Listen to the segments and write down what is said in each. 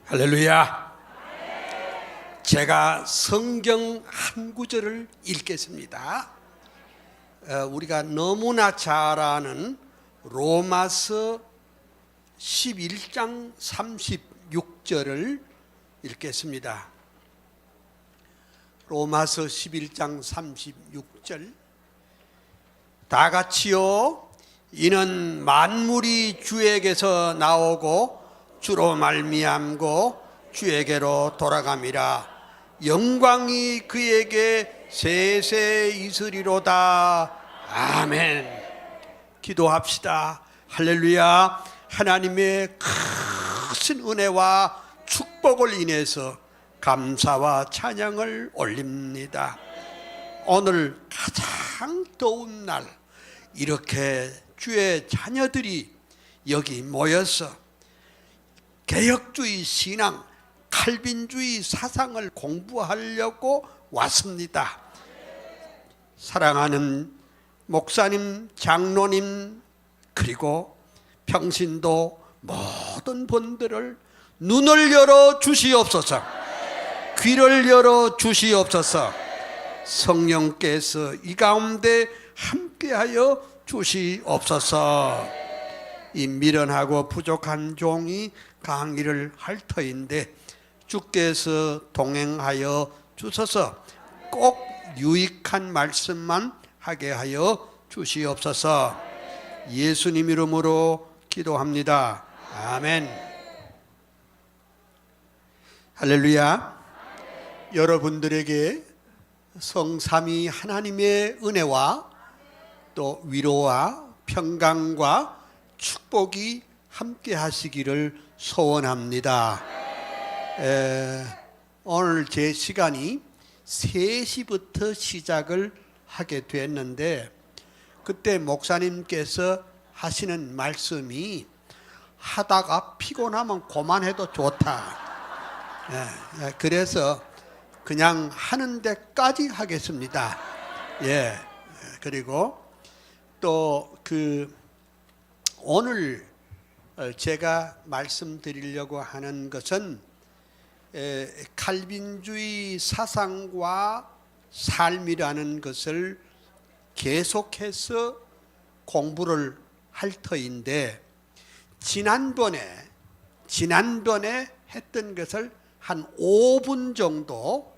할렐루야. 제가 성경 한 구절을 읽겠습니다. 우리가 너무나 잘 아는 로마서 11장 36절을 읽겠습니다. 로마서 11장 36절. 다 같이요. 이는 만물이 주에게서 나오고 주로 말미암고 주에게로 돌아감이라. 영광이 그에게 세세 있으리로다. 아멘. 기도합시다. 할렐루야. 하나님의 크신 은혜와 축복을 인해서 감사와 찬양을 올립니다. 오늘 가장 더운 날 이렇게 주의 자녀들이 여기 모여서 개혁주의 신앙, 칼빈주의 사상을 공부하려고 왔습니다. 사랑하는 목사님, 장로님, 그리고 평신도 모든 분들을 눈을 열어 주시옵소서, 귀를 열어 주시옵소서. 성령께서 이 가운데 함께하여 주시옵소서. 이 미련하고 부족한 종이 강의를 할 터인데 주께서 동행하여 주셔서 꼭 유익한 말씀만 하게 하여 주시옵소서. 예수님 이름으로 기도합니다. 아멘. 할렐루야. 여러분들에게 성삼위 하나님의 은혜와 또 위로와 평강과 축복이 함께 하시기를 소원합니다. 오늘 제 시간이 3시부터 시작을 하게 됐는데 그때 목사님께서 하시는 말씀이 하다가 피곤하면 그만해도 좋다. 그래서 그냥 하는 데까지 하겠습니다. 그리고 또 오늘 제가 말씀드리려고 하는 것은 칼빈주의 사상과 삶이라는 것을 계속해서 공부를 할 터인데 지난번에 했던 것을 한 5분 정도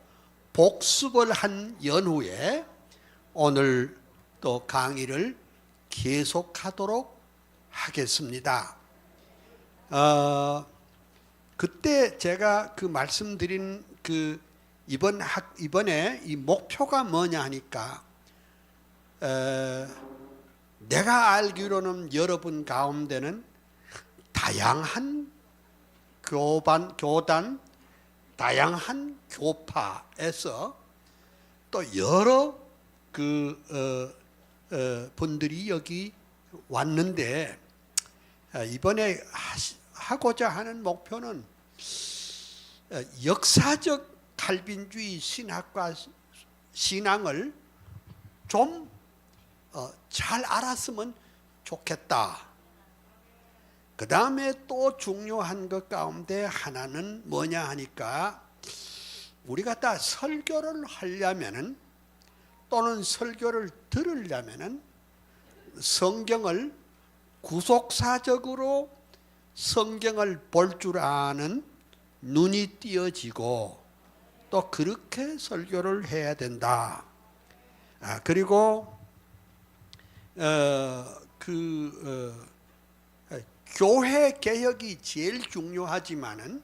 복습을 한 연후에 오늘 또 강의를 계속하도록 하겠습니다. 그때 제가 말씀드린 이번에 이 목표가 뭐냐 하니까 내가 알기로는 여러분 가운데는 다양한 교단, 다양한 교파에서 또 여러 분들이 여기 왔는데 이번에 하고자 하는 목표는 역사적 칼빈주의 신학과 신앙을 좀 잘 알았으면 좋겠다. 그 다음에 또 중요한 것 가운데 하나는 뭐냐 하니까 우리가 다 설교를 하려면은 또는 설교를 들으려면은 성경을 구속사적으로 성경을 볼 줄 아는 눈이 띄어지고 또 그렇게 설교를 해야 된다. 그리고 교회 개혁이 제일 중요하지만은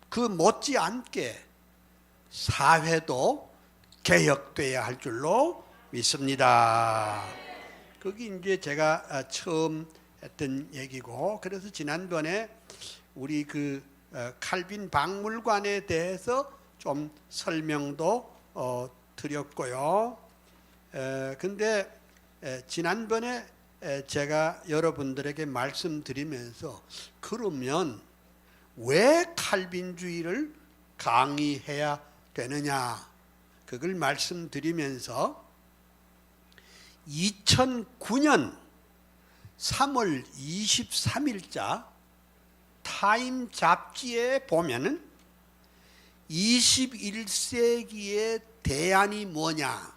그 못지않게 사회도 개혁돼야 할 줄로 믿습니다. 그게 이제 제가 처음 했던 얘기고, 그래서 지난번에 우리 칼빈 박물관에 대해서 좀 설명도 드렸고요. 근데 지난번에 제가 여러분들에게 말씀드리면서 그러면 왜 칼빈주의를 강의해야 되느냐, 그걸 말씀드리면서 2009년 3월 23일자 타임 잡지에 보면은 21세기의 대안이 뭐냐?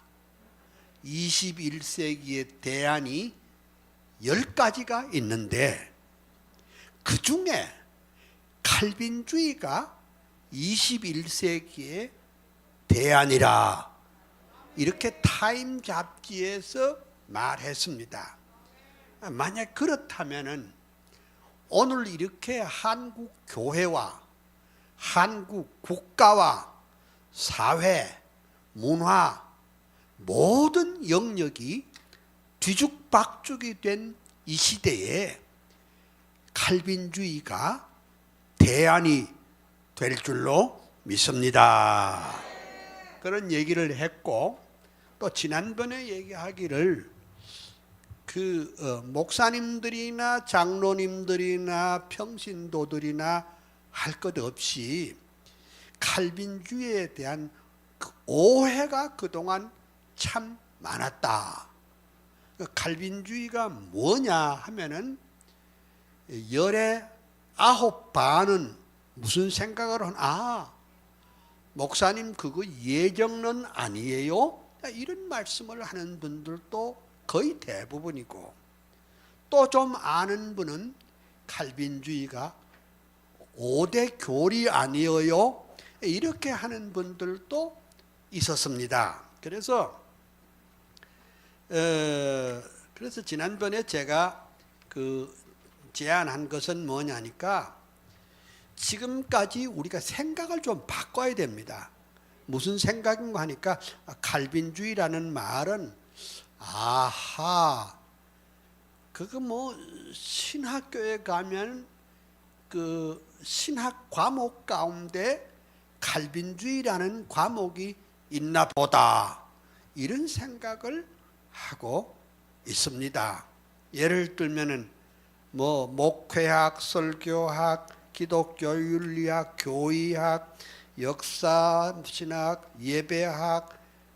21세기의 대안이 10가지가 있는데 그 중에 칼빈주의가 21세기의 대안이라 이렇게 타임 잡지에서 말했습니다. 만약 그렇다면은 오늘 이렇게 한국 교회와 한국 국가와 사회, 문화 모든 영역이 뒤죽박죽이 된 이 시대에 칼빈주의가 대안이 될 줄로 믿습니다. 그런 얘기를 했고 또 지난번에 얘기하기를 목사님들이나 장로님들이나 평신도들이나 할 것 없이 칼빈주의에 대한 오해가 그동안 참 많았다. 칼빈주의가 뭐냐 하면은 열의 9반은 무슨 생각을 하나? 목사님 그거 예정론 아니에요? 이런 말씀을 하는 분들도 거의 대부분이고 또 좀 아는 분은 칼빈주의가 5대 교리 아니에요? 이렇게 하는 분들도 있었습니다. 그래서 지난번에 제가 제안한 것은 뭐냐니까 지금까지 우리가 생각을 좀 바꿔야 됩니다. 무슨 생각인가 하니까 칼빈주의라는 말은 그거 신학교에 가면 그 신학 과목 가운데 칼빈주의라는 과목이 있나 보다 이런 생각을 하고 있습니다. 예를 들면은 목회학, 설교학, 기독교 윤리학, 교의학, 역사신학, 예배학,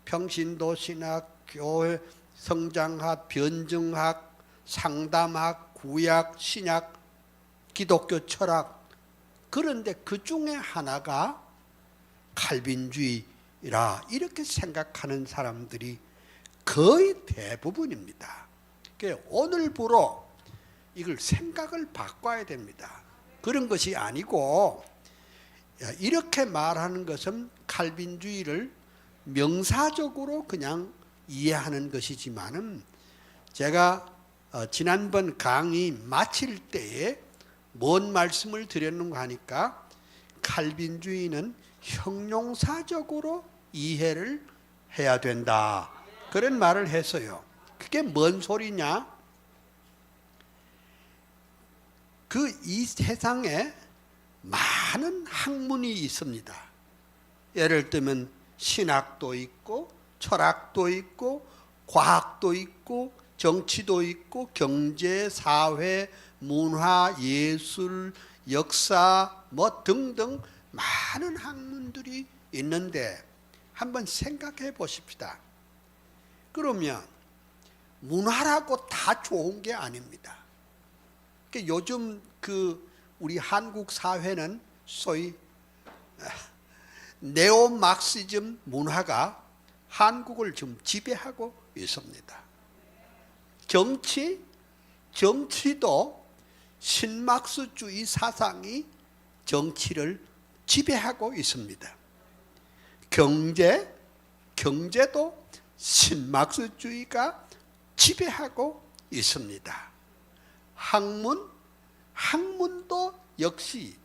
평신도신학, 교회 성장학, 변증학, 상담학, 구약, 신약, 기독교 철학. 그런데 그 중에 하나가 칼빈주의라 이렇게 생각하는 사람들이 거의 대부분입니다. 오늘부로 이걸 생각을 바꿔야 됩니다. 그런 것이 아니고 이렇게 말하는 것은 칼빈주의를 명사적으로 그냥 이해하는 것이지만은 제가 지난번 강의 마칠 때에 뭔 말씀을 드렸는가 하니까 칼빈주의는 형용사적으로 이해를 해야 된다. 그런 말을 했어요. 그게 뭔 소리냐? 이 세상에 많은 학문이 있습니다. 예를 들면 신학도 있고 철학도 있고 과학도 있고 정치도 있고 경제, 사회, 문화, 예술, 역사 등등 많은 학문들이 있는데 한번 생각해 보십시다. 그러면 문화라고 다 좋은 게 아닙니다. 요즘 우리 한국 사회는 소위 네오마르크시즘 문화가 한국을 좀 지배하고 있습니다. 정치도 신마르크스주의 사상이 정치를 지배하고 있습니다. 경제도 신마르크스주의가 지배하고 있습니다. 학문도 역시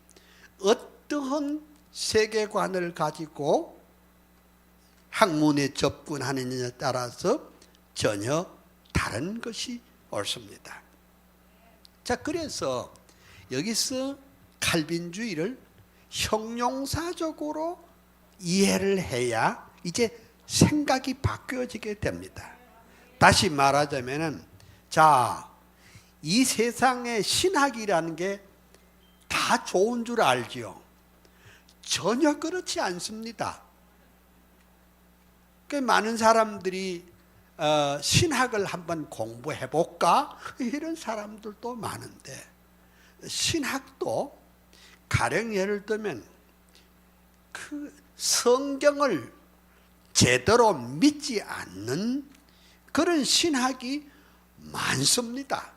어떠한 세계관을 가지고 학문에 접근하느냐에 따라서 전혀 다른 것이 옳습니다. 자, 그래서 여기서 칼빈주의를 형용사적으로 이해를 해야 이제 생각이 바뀌어지게 됩니다. 다시 말하자면은 이 세상에 신학이라는 게 다 좋은 줄 알지요? 전혀 그렇지 않습니다. 많은 사람들이 신학을 한번 공부해 볼까? 이런 사람들도 많은데 신학도 가령 예를 들면 그 성경을 제대로 믿지 않는 그런 신학이 많습니다.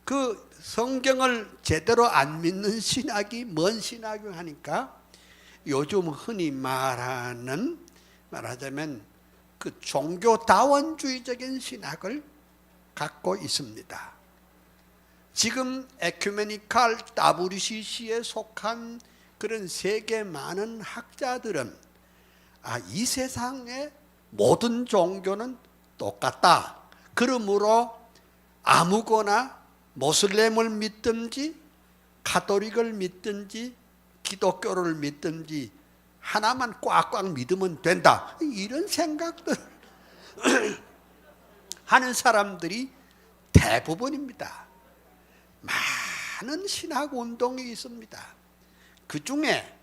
그 성경을 제대로 안 믿는 신학이 뭔 신학이 하니까 요즘 흔히 말하자면 그 종교다원주의적인 신학을 갖고 있습니다. 지금 에큐메니칼 WCC에 속한 그런 세계 많은 학자들은 이 세상의 모든 종교는 똑같다. 그러므로 아무거나 모슬렘을 믿든지 가톨릭을 믿든지 기독교를 믿든지 하나만 꽉꽉 믿으면 된다. 이런 생각들 하는 사람들이 대부분입니다. 많은 신학 운동이 있습니다. 그 중에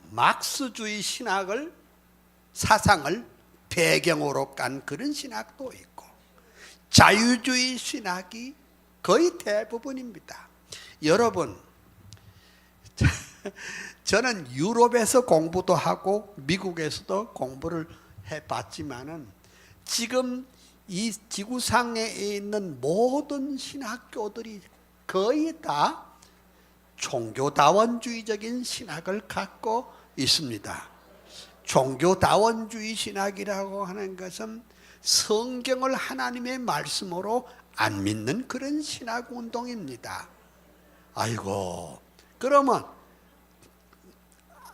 막스주의 사상을 배경으로 깐 그런 신학도 있고 자유주의 신학이 거의 대부분입니다. 여러분, 저는 유럽에서 공부도 하고 미국에서도 공부를 해봤지만은 지금 이 지구상에 있는 모든 신학교들이 거의 다 종교다원주의적인 신학을 갖고 있습니다. 종교다원주의 신학이라고 하는 것은 성경을 하나님의 말씀으로 안 믿는 그런 신학 운동입니다. 아이고, 그러면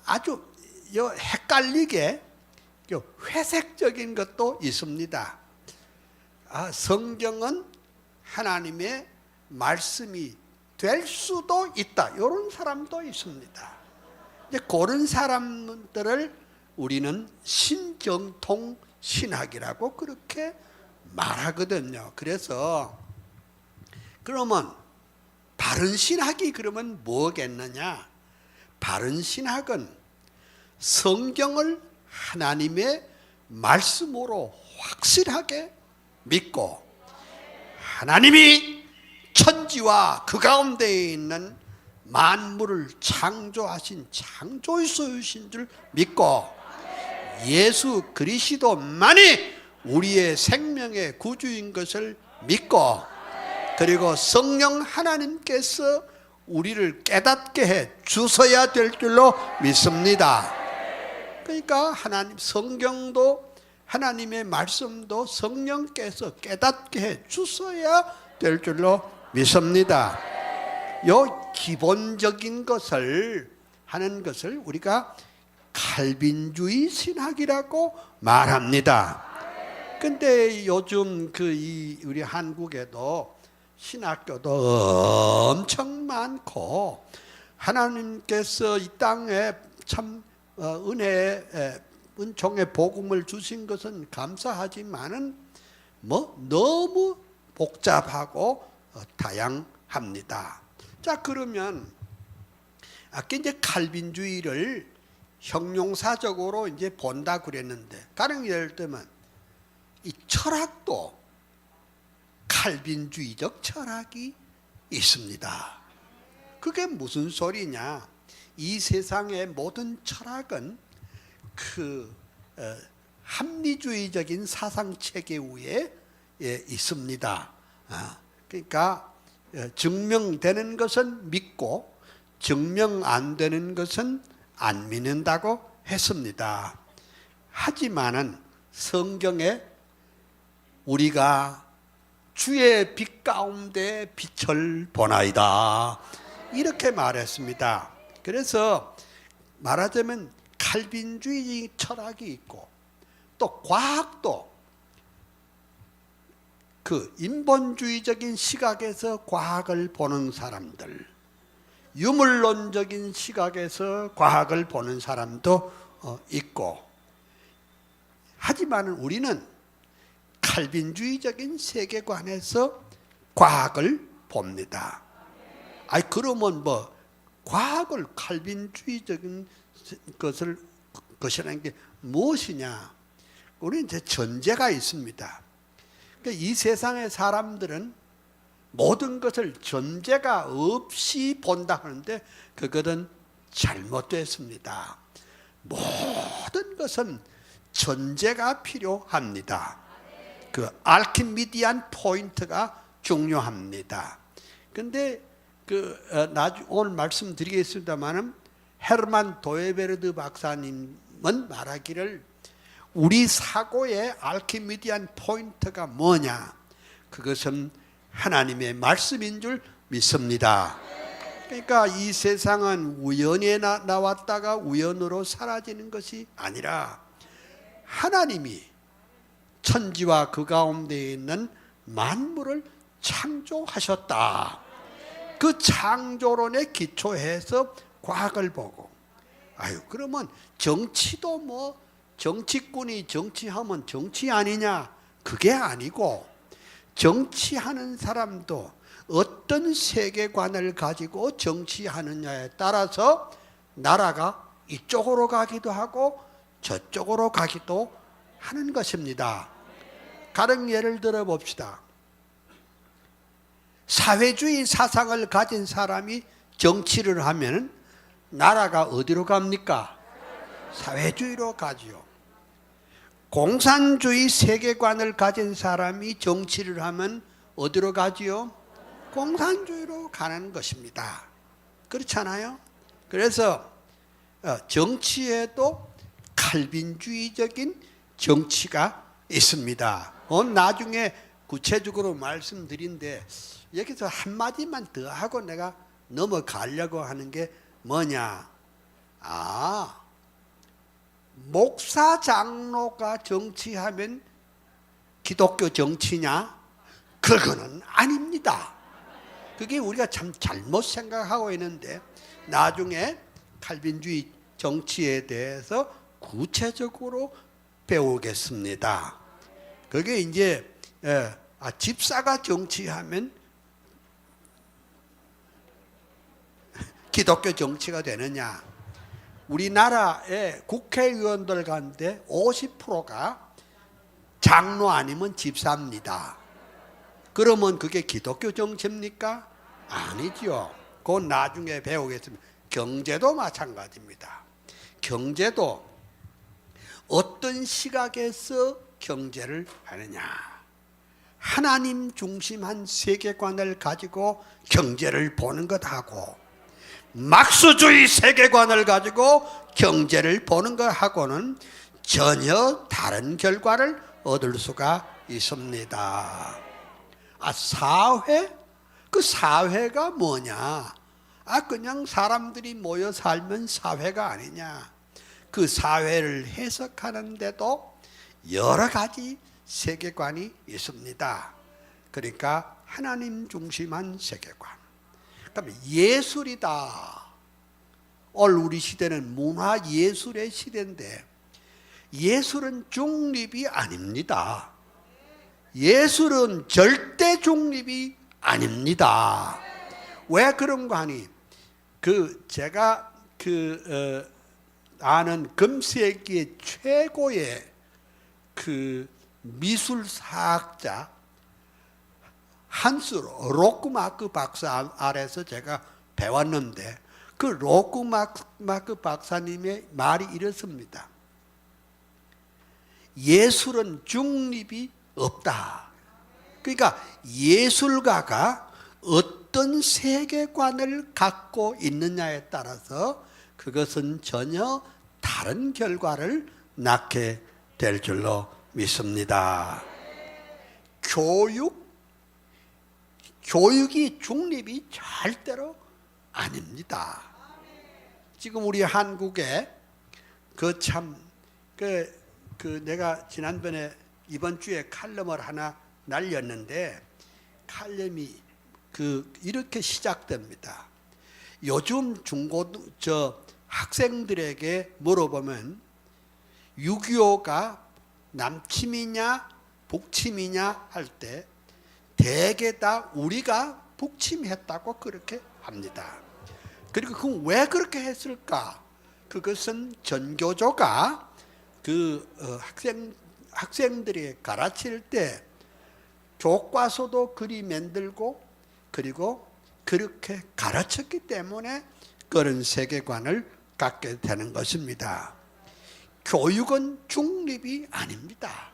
아주 헷갈리게 회색적인 것도 있습니다. 성경은 하나님의 말씀이 될 수도 있다. 이런 사람도 있습니다. 그런 사람들을 우리는 신정통 신학이라고 그렇게 말하거든요. 그래서 그러면 바른 신학이 그러면 뭐겠느냐? 바른 신학은 성경을 하나님의 말씀으로 확실하게 믿고 하나님이 천지와 그 가운데에 있는 만물을 창조하신 창조주이신 줄 믿고 예수 그리스도만이 우리의 생명의 구주인 것을 믿고 그리고 성령 하나님께서 우리를 깨닫게 해 주셔야 될 줄로 믿습니다. 그러니까 하나님 성경도 하나님의 말씀도 성령께서 깨닫게 해 주셔야 될 줄로 믿습니다. 요 기본적인 것을 하는 것을 우리가 칼빈주의 신학이라고 말합니다. 근데 요즘 우리 한국에도 신학교도 엄청 많고 하나님께서 이 땅에 참 은총의 복음을 주신 것은 감사하지만은 너무 복잡하고 다양합니다. 자, 그러면 아까 이제 칼빈주의를 형용사적으로 이제 본다 그랬는데 가령 예를 들면 이 철학도 칼빈주의적 철학이 있습니다. 그게 무슨 소리냐? 이 세상의 모든 철학은 합리주의적인 사상 체계 위에 있습니다. 그러니까 증명되는 것은 믿고 증명 안 되는 것은 안 믿는다고 했습니다. 하지만은 성경에 우리가 주의 빛 가운데 빛을 보나이다 이렇게 말했습니다. 그래서 말하자면 칼빈주의 철학이 있고 또 과학도 인본주의적인 시각에서 과학을 보는 사람들, 유물론적인 시각에서 과학을 보는 사람도 있고 하지만 우리는 칼빈주의적인 세계관에서 과학을 봅니다. 그러면 과학을 칼빈주의적인 것이라는 게 무엇이냐? 우리는 이제 전제가 있습니다. 그러니까 이 세상의 사람들은 모든 것을 전제가 없이 본다 하는데 그것은 잘못됐습니다. 모든 것은 전제가 필요합니다. 그 알키미디안 포인트가 중요합니다. 근데 오늘 말씀드리겠습니다만은 헤르만 도에베르드 박사님은 말하기를 우리 사고의 알키미디안 포인트가 뭐냐? 그것은 하나님의 말씀인 줄 믿습니다. 그러니까 이 세상은 우연에 나왔다가 우연으로 사라지는 것이 아니라 하나님이 천지와 그 가운데 있는 만물을 창조하셨다. 그 창조론에 기초해서 과학을 보고, 그러면 정치도 정치꾼이 정치하면 정치 아니냐? 그게 아니고, 정치하는 사람도 어떤 세계관을 가지고 정치하느냐에 따라서 나라가 이쪽으로 가기도 하고 저쪽으로 가기도 하는 것입니다. 다른 예를 들어 봅시다. 사회주의 사상을 가진 사람이 정치를 하면 나라가 어디로 갑니까? 사회주의로 가지요. 공산주의 세계관을 가진 사람이 정치를 하면 어디로 가지요? 공산주의로 가는 것입니다. 그렇잖아요? 그래서 정치에도 칼빈주의적인 정치가 있습니다. 나중에 구체적으로 말씀드린데 여기서 한마디만 더 하고 내가 넘어가려고 하는 게 뭐냐? 목사 장로가 정치하면 기독교 정치냐? 그거는 아닙니다. 그게 우리가 참 잘못 생각하고 있는데 나중에 칼빈주의 정치에 대해서 구체적으로 배우겠습니다. 그게 이제 집사가 정치하면 기독교 정치가 되느냐? 우리나라의 국회의원들 가운데 50%가 장로 아니면 집사입니다. 그러면 그게 기독교 정치입니까? 아니죠. 그건 나중에 배우겠습니다. 경제도 마찬가지입니다. 경제도 어떤 시각에서 경제를 하느냐? 하나님 중심한 세계관을 가지고 경제를 보는 것하고 막수주의 세계관을 가지고 경제를 보는 것하고는 전혀 다른 결과를 얻을 수가 있습니다. 사회? 그 사회가 뭐냐? 그냥 사람들이 모여 살면 사회가 아니냐? 그 사회를 해석하는데도 여러 가지 세계관이 있습니다. 그러니까 하나님 중심한 세계관. 그다음에 예술이다. 오늘 우리 시대는 문화예술의 시대인데 예술은 중립이 아닙니다. 예술은 절대 중립이 아닙니다. 왜 그런가 하니 제가 아는 금세기의 최고의 미술사학자 한스 로크마크 박사 아래서 제가 배웠는데 그 로크마크 박사님의 말이 이렇습니다. 예술은 중립이 없다. 그러니까 예술가가 어떤 세계관을 갖고 있느냐에 따라서 그것은 전혀 다른 결과를 낳게 될 줄로 믿습니다. 교육이 중립이 절대로 아닙니다. 지금 우리 한국에 내가 지난번에 이번 주에 칼럼을 하나 날렸는데 칼럼이 이렇게 시작됩니다. 요즘 학생들에게 물어보면 6.25가 남침이냐 북침이냐 할 때 대개 다 우리가 북침했다고 그렇게 합니다. 그리고 그럼 왜 그렇게 했을까? 그것은 전교조가 학생들이 가르칠 때 교과서도 그리 만들고 그리고 그렇게 가르쳤기 때문에 그런 세계관을 갖게 되는 것입니다. 교육은 중립이 아닙니다.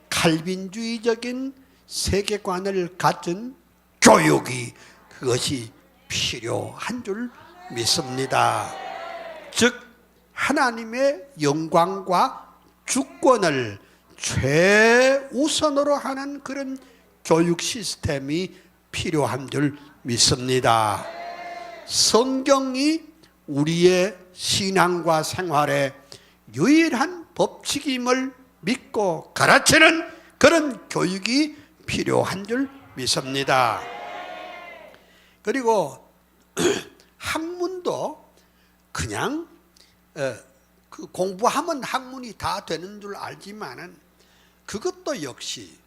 칼빈주의적인 세계관을 가진 교육이 그것이 필요한 줄 믿습니다. 즉 하나님의 영광과 주권을 최우선으로 하는 그런 교육 시스템이 필요한 줄 믿습니다. 성경이 우리의 신앙과 생활의 유일한 법칙임을 믿고 가르치는 그런 교육이 필요한 줄 믿습니다. 그리고 학문도 그냥 그 공부하면 학문이 다 되는 줄 알지만은 그것도 역시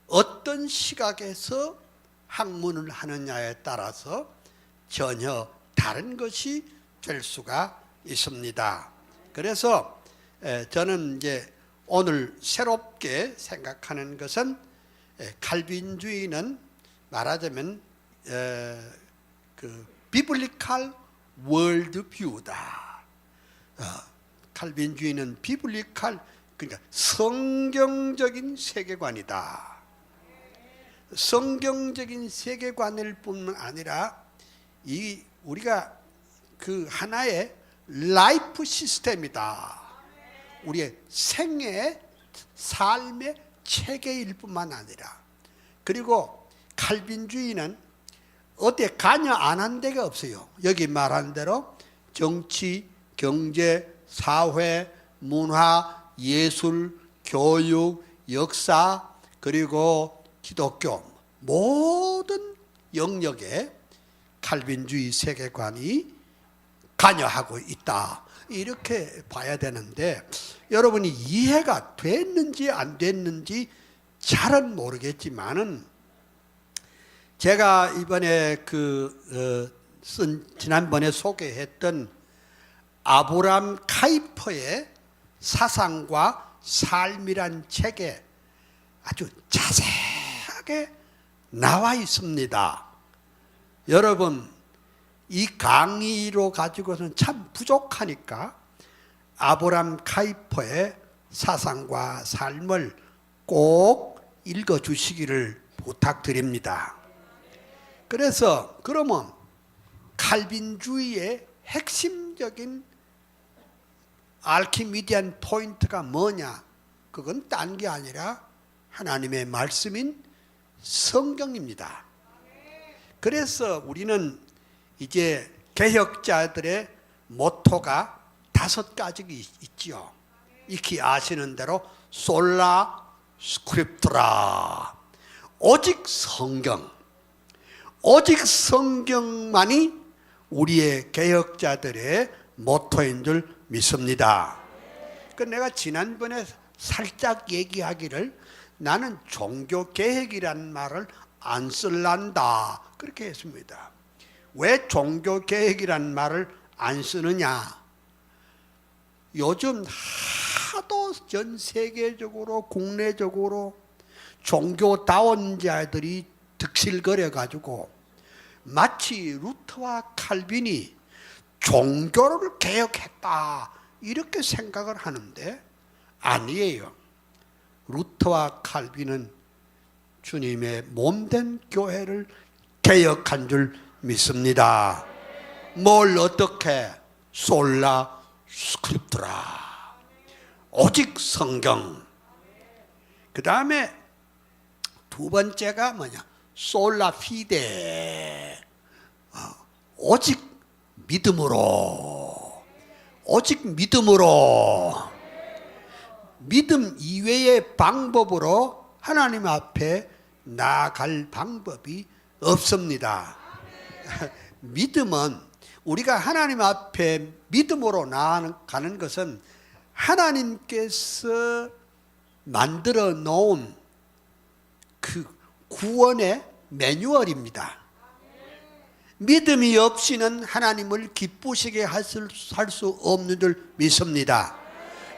어떤 시각에서 학문을 하느냐에 따라서 전혀 다른 것이 될 수가 있습니다. 그래서 저는 이제 오늘 새롭게 생각하는 것은 칼빈주의는 말하자면 그 비블리칼 월드뷰다. 칼빈주의는 비블리칼, 그러니까 성경적인 세계관이다. 성경적인 세계관일 뿐만 아니라 이 우리가 그 하나의 라이프 시스템이다. 우리의 생애, 삶의 체계일 뿐만 아니라, 그리고 칼빈주의는 어디에 관여 안 한 데가 없어요. 여기 말한 대로 정치, 경제, 사회, 문화, 예술, 교육, 역사, 그리고 기독교 모든 영역에 칼빈주의 세계관이 관여하고 있다. 이렇게 봐야 되는데 여러분이 이해가 됐는지 안 됐는지 잘은 모르겠지만은 제가 이번에 지난번에 소개했던 아브람 카이퍼의 사상과 삶이란 책에 아주 자세하게 나와 있습니다. 여러분 이 강의로 가지고서는 참 부족하니까 아브람 카이퍼의 사상과 삶을 꼭 읽어주시기를 부탁드립니다. 그래서 그러면 칼빈주의의 핵심적인 알키미디안 포인트가 뭐냐? 그건 딴 게 아니라 하나님의 말씀인 성경입니다. 그래서 우리는 이제 개혁자들의 모토가 5가지가 있지요. 익히 아시는 대로 솔라 스크립트라, 오직 성경, 오직 성경만이 우리의 개혁자들의 모토인 줄 믿습니다. 그 내가 지난번에 살짝 얘기하기를 나는 종교개혁이라는 말을 안 쓸란다 그렇게 했습니다. 왜 종교개혁이라는 말을 안 쓰느냐? 요즘 하도 전 세계적으로 국내적으로 종교다원자들이 득실거려 가지고 마치 루터와 칼빈이 종교를 개혁했다 이렇게 생각을 하는데 아니에요. 루터와 칼빈은 주님의 몸된 교회를 개혁한 줄 믿습니다. 뭘 어떻게? 솔라 스크립트라, 오직 성경. 그 다음에 두 번째가 뭐냐? 솔라 피데, 오직 믿음으로, 오직 믿음으로. 믿음 이외의 방법으로 하나님 앞에 나아갈 방법이 없습니다. 믿음은 우리가 하나님 앞에 믿음으로 나아가는 것은 하나님께서 만들어 놓은 그 구원의 매뉴얼입니다. 믿음이 없이는 하나님을 기쁘시게 할 수 없는 줄 믿습니다.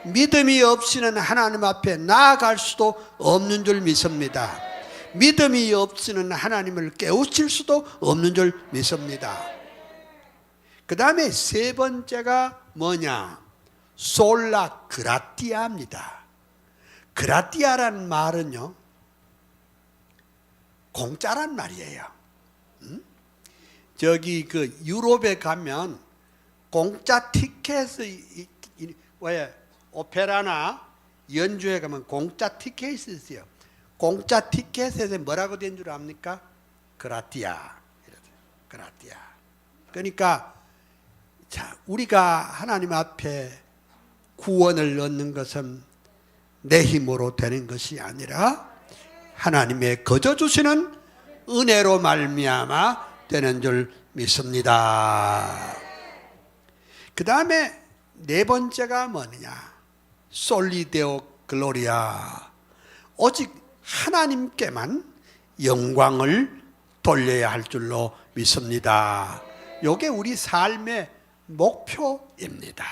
믿음이 없이는 하나님 앞에 나아갈 수도 없는 줄 믿습니다. 믿음이 없이는 하나님을 깨우칠 수도 없는 줄 믿습니다. 그 다음에 세 번째가 뭐냐? 솔라 그라티아입니다. 그라티아라는 말은요, 공짜란 말이에요. 저기 그 유럽에 가면 공짜 티켓이, 왜 오페라나 연주회 가면 공짜 티켓이 있어요. 공짜 티켓에 뭐라고 된 줄 압니까? 그라티아. 그라티아. 그러니까 자, 우리가 하나님 앞에 구원을 얻는 것은 내 힘으로 되는 것이 아니라 하나님의 거저 주시는 은혜로 말미암아 되는 줄 믿습니다. 그 다음에 네 번째가 뭐냐? 솔리데오 글로리아. 오직 하나님께만 영광을 돌려야 할 줄로 믿습니다. 이게 우리 삶의 목표입니다.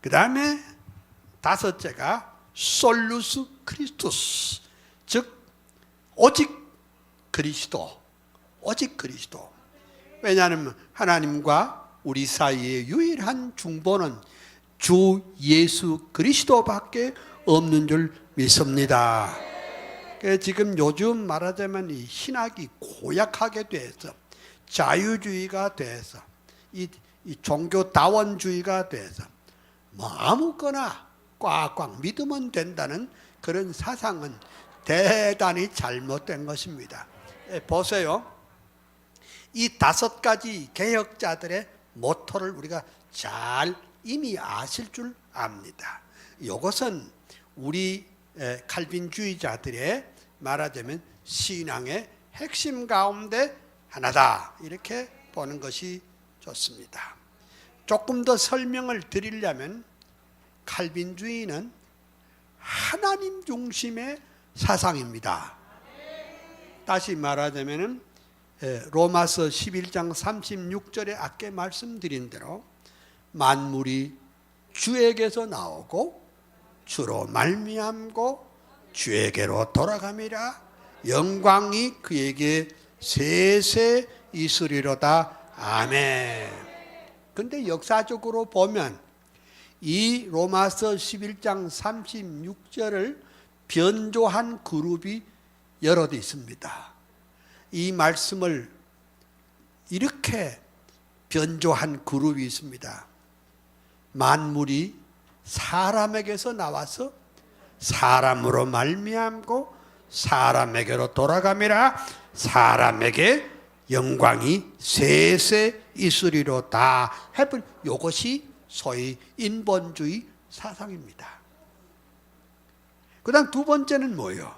그 다음에 다섯째가 솔루스 크리스토스, 즉 오직 그리스도, 오직 그리스도. 왜냐하면 하나님과 우리 사이의 유일한 중보는 주 예수 그리스도밖에 없는 줄 믿습니다. 지금 요즘 말하자면 이 신학이 고약하게 돼서 자유주의가 돼서 이 종교다원주의가 돼서 뭐 아무거나 꽉꽉 믿으면 된다는 그런 사상은 대단히 잘못된 것입니다. 보세요. 이 다섯 가지 개혁자들의 모토를 우리가 잘 이미 아실 줄 압니다. 이것은 우리 칼빈주의자들의 말하자면 신앙의 핵심 가운데 하나다, 이렇게 보는 것이 좋습니다. 조금 더 설명을 드리려면 칼빈주의는 하나님 중심의 사상입니다. 다시 말하자면 로마서 11장 36절에 아까 말씀드린 대로 만물이 주에게서 나오고 주로 말미암고 주에게로 돌아감이라, 영광이 그에게 세세 있으리로다. 아멘. 근데 역사적으로 보면 이 로마서 11장 36절을 변조한 그룹이 여럿 있습니다. 이 말씀을 이렇게 변조한 그룹이 있습니다. 만물이 사람에게서 나와서 사람으로 말미암고 사람에게로 돌아감이라, 사람에게 영광이 세세 있으리로다. 해본 이것이 소위 인본주의 사상입니다. 그 다음 두 번째는 뭐예요?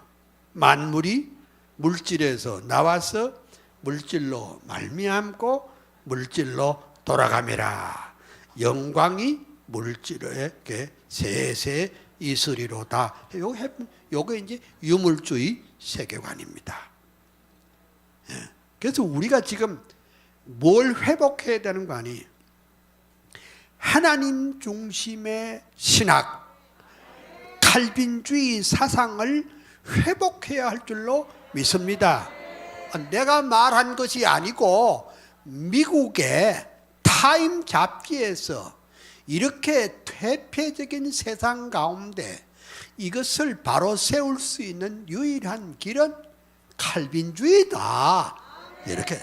만물이 물질에서 나와서 물질로 말미암고 물질로 돌아감이라, 영광이 물질에게 세세 있으리로다. 요거 이제 유물주의 세계관입니다. 그래서 우리가 지금 뭘 회복해야 되는 거 아니? 하나님 중심의 신학, 칼빈주의 사상을 회복해야 할 줄로 믿습니다. 내가 말한 것이 아니고 미국의 타임 잡지에서 이렇게 퇴폐적인 세상 가운데 이것을 바로 세울 수 있는 유일한 길은 칼빈주의다. 이렇게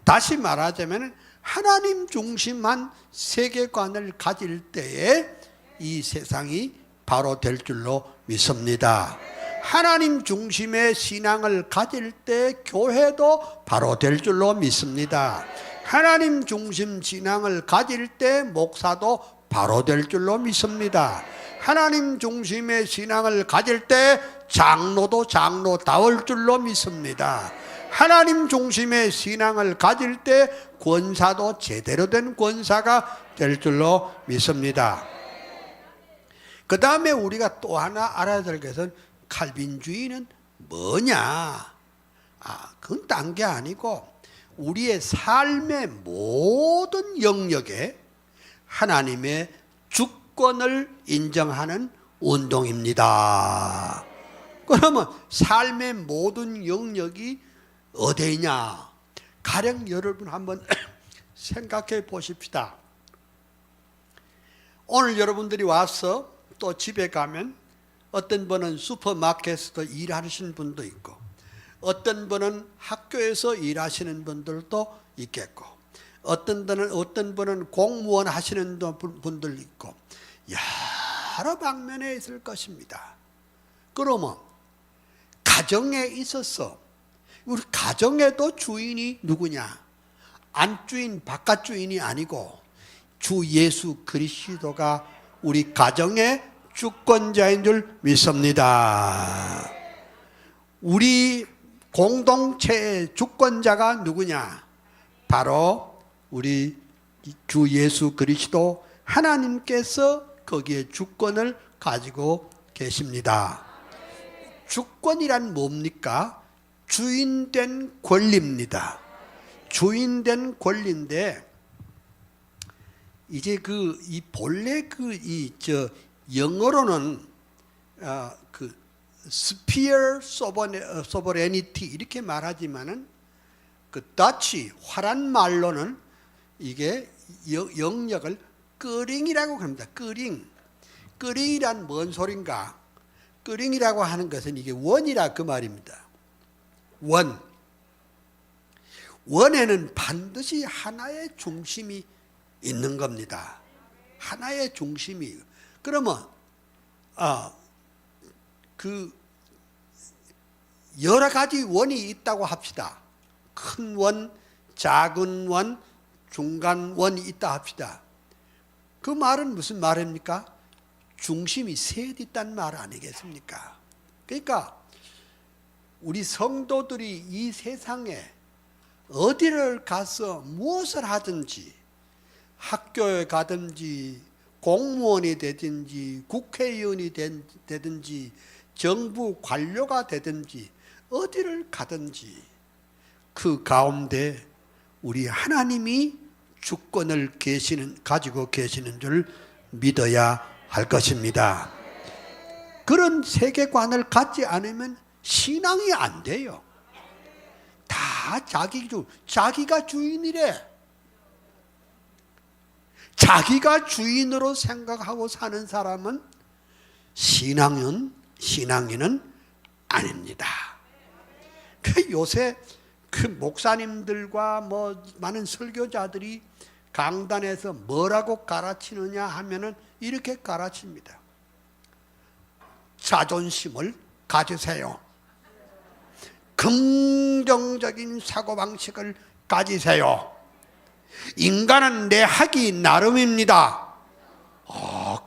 다시 말하자면 하나님 중심한 세계관을 가질 때에 이 세상이 바로 될 줄로 믿습니다. 하나님 중심의 신앙을 가질 때 교회도 바로 될 줄로 믿습니다. 하나님 중심 신앙을 가질 때 목사도 바로 될 줄로 믿습니다. 하나님 중심의 신앙을 가질 때 장로도 장로다울 줄로 믿습니다. 하나님 중심의 신앙을 가질 때 권사도 제대로 된 권사가 될 줄로 믿습니다. 그 다음에 우리가 또 하나 알아야 될 것은 칼빈주의는 뭐냐? 그건 딴 게 아니고 우리의 삶의 모든 영역에 하나님의 주권을 인정하는 운동입니다. 그러면 삶의 모든 영역이 어디냐? 가령 여러분 한번 생각해 보십시다. 오늘 여러분들이 와서 또 집에 가면 어떤 분은 슈퍼마켓에서 일하시는 분도 있고, 어떤 분은 학교에서 일하시는 분들도 있겠고, 어떤 분은 공무원 하시는 분들 있고, 여러 방면에 있을 것입니다. 그러면 가정에 있어서 우리 가정에도 주인이 누구냐? 안주인 바깥주인이 아니고 주 예수 그리스도가 우리 가정의 주권자인 줄 믿습니다. 우리 공동체의 주권자가 누구냐? 바로 우리 주 예수 그리스도 하나님께서 거기에 주권을 가지고 계십니다. 주권이란 뭡니까? 주인된 권리입니다. 주인된 권리인데, 이제 이 본래 영어로는 sphere sovereignty 이렇게 말하지만은 그 더치 화란 말로는 이게 영역을 끄링이라고 합니다. 끄링이란 뭔 소린가? 끄링이라고 하는 것은 이게 원이라 그 말입니다. 원에는 반드시 하나의 중심이 있는 겁니다. 하나의 중심이. 그러면 여러 가지 원이 있다고 합시다. 큰 원, 작은 원, 중간 원이 있다 합시다. 그 말은 무슨 말입니까? 중심이 셋 있다는 말 아니겠습니까? 그러니까 우리 성도들이 이 세상에 어디를 가서 무엇을 하든지, 학교에 가든지 공무원이 되든지 국회의원이 되든지 정부 관료가 되든지 어디를 가든지 그 가운데 우리 하나님이 주권을 가지고 계시는 줄 믿어야 할 것입니다. 그런 세계관을 갖지 않으면 신앙이 안 돼요. 다 자기가 주인이래. 자기가 주인으로 생각하고 사는 사람은 신앙인은 아닙니다. 요새 목사님들과 많은 설교자들이 강단에서 뭐라고 가르치느냐 하면은 이렇게 가르칩니다. 자존심을 가지세요. 긍정적인 사고방식을 가지세요. 인간은 내 하기 나름입니다.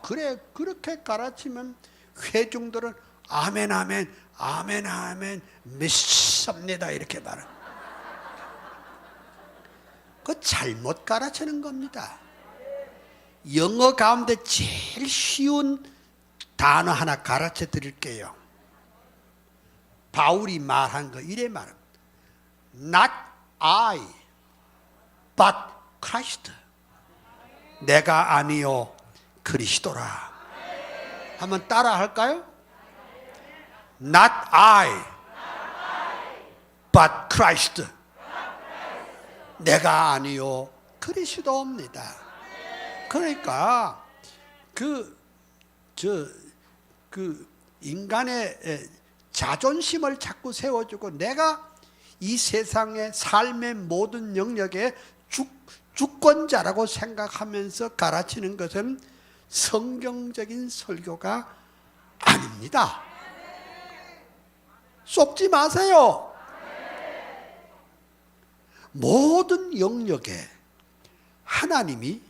그래, 그렇게 가르치면 회중들은 아멘 아멘 아멘 아멘 믿습니다 이렇게 말합니다. 그 잘못 가르치는 겁니다. 영어 가운데 제일 쉬운 단어 하나 가르쳐 드릴게요. 바울이 말한 거 이래 말합니다. Not I, but Christ. 내가 아니요 그리스도라. 한번 따라 할까요? Not I, but Christ. 내가 아니요 그리스도입니다. 그러니까 인간의 자존심을 자꾸 세워주고 내가 이 세상의 삶의 모든 영역에 주권자라고 생각하면서 가르치는 것은 성경적인 설교가 아닙니다. 속지 마세요. 모든 영역에 하나님이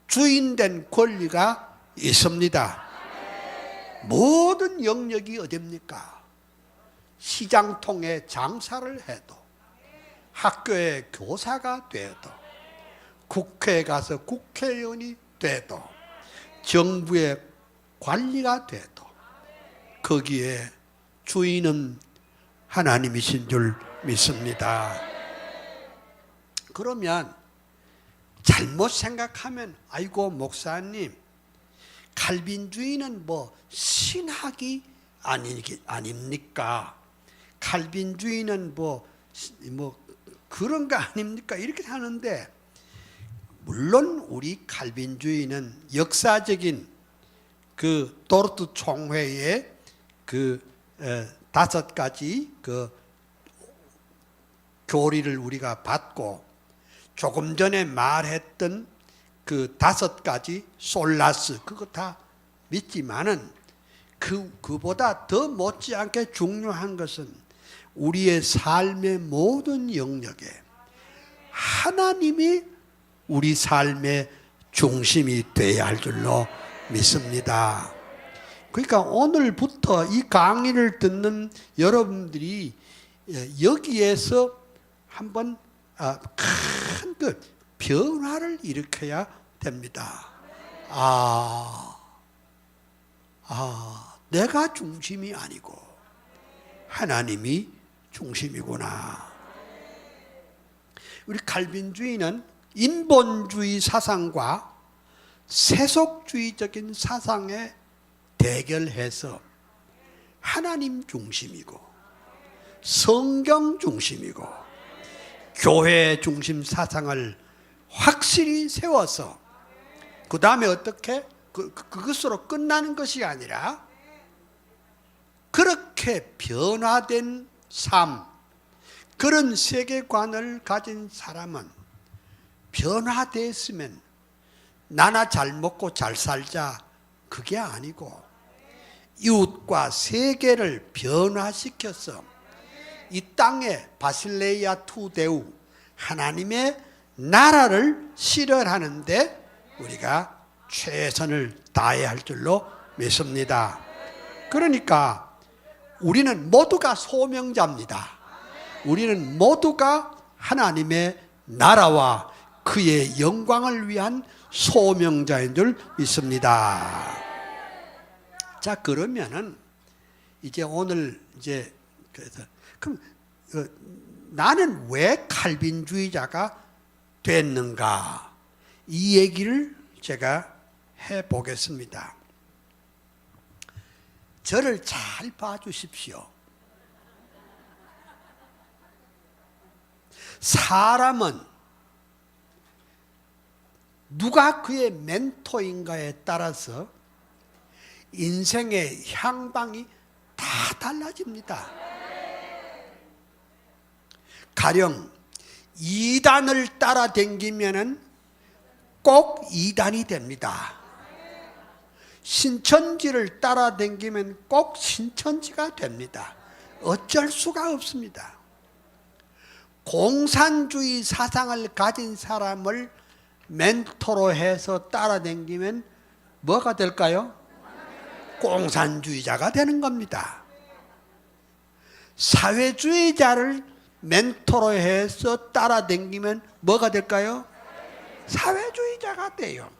주인된 권리가 있습니다. 모든 영역이 어딥니까? 시장통에 장사를 해도, 학교에 교사가 돼도, 국회에 가서 국회의원이 돼도, 정부의 관리가 돼도 거기에 주인은 하나님이신 줄 믿습니다. 그러면 잘못 생각하면 아이고 목사님 칼빈주의는 신학이 아닙니까? 칼빈주의는 뭐 그런 거 아닙니까? 이렇게 하는데, 물론 우리 칼빈주의는 역사적인 그 도르트 총회의 그 5가지 그 교리를 우리가 받고, 조금 전에 말했던 그 5가지 솔라스 그거 다 믿지만은 그보다 더 못지않게 중요한 것은 우리의 삶의 모든 영역에 하나님이 우리 삶의 중심이 되어야 할 줄로 믿습니다. 그러니까 오늘부터 이 강의를 듣는 여러분들이 여기에서 한번 큰 그 변화를 일으켜야 됩니다. 내가 중심이 아니고 하나님이 중심이구나. 우리 칼빈주의는 인본주의 사상과 세속주의적인 사상에 대결해서 하나님 중심이고 성경 중심이고 교회 중심 사상을 확실히 세워서 그 다음에 어떻게 그것으로 끝나는 것이 아니라 그렇게 변화된 삶, 그런 세계관을 가진 사람은 변화됐으면 나나 잘 먹고 잘 살자 그게 아니고 이웃과 세계를 변화시켜서 이 땅에 바실레이아 투데우 하나님의 나라를 실현하는데 우리가 최선을 다해야 할 줄로 믿습니다. 그러니까 우리는 모두가 소명자입니다. 우리는 모두가 하나님의 나라와 그의 영광을 위한 소명자인 줄 믿습니다. 자, 그러면은 이제 오늘 이제 그래서 그럼 나는 왜 칼빈주의자가 됐는가? 이 얘기를 제가 해 보겠습니다. 저를 잘 봐주십시오. 사람은 누가 그의 멘토인가에 따라서 인생의 향방이 다 달라집니다. 가령 이단을 따라다니면은 꼭 이단이 됩니다. 신천지를 따라다니면 꼭 신천지가 됩니다. 어쩔 수가 없습니다. 공산주의 사상을 가진 사람을 멘토로 해서 따라다니면 뭐가 될까요? 공산주의자가 되는 겁니다. 사회주의자를 멘토로 해서 따라다니면 뭐가 될까요? 사회주의자가 돼요.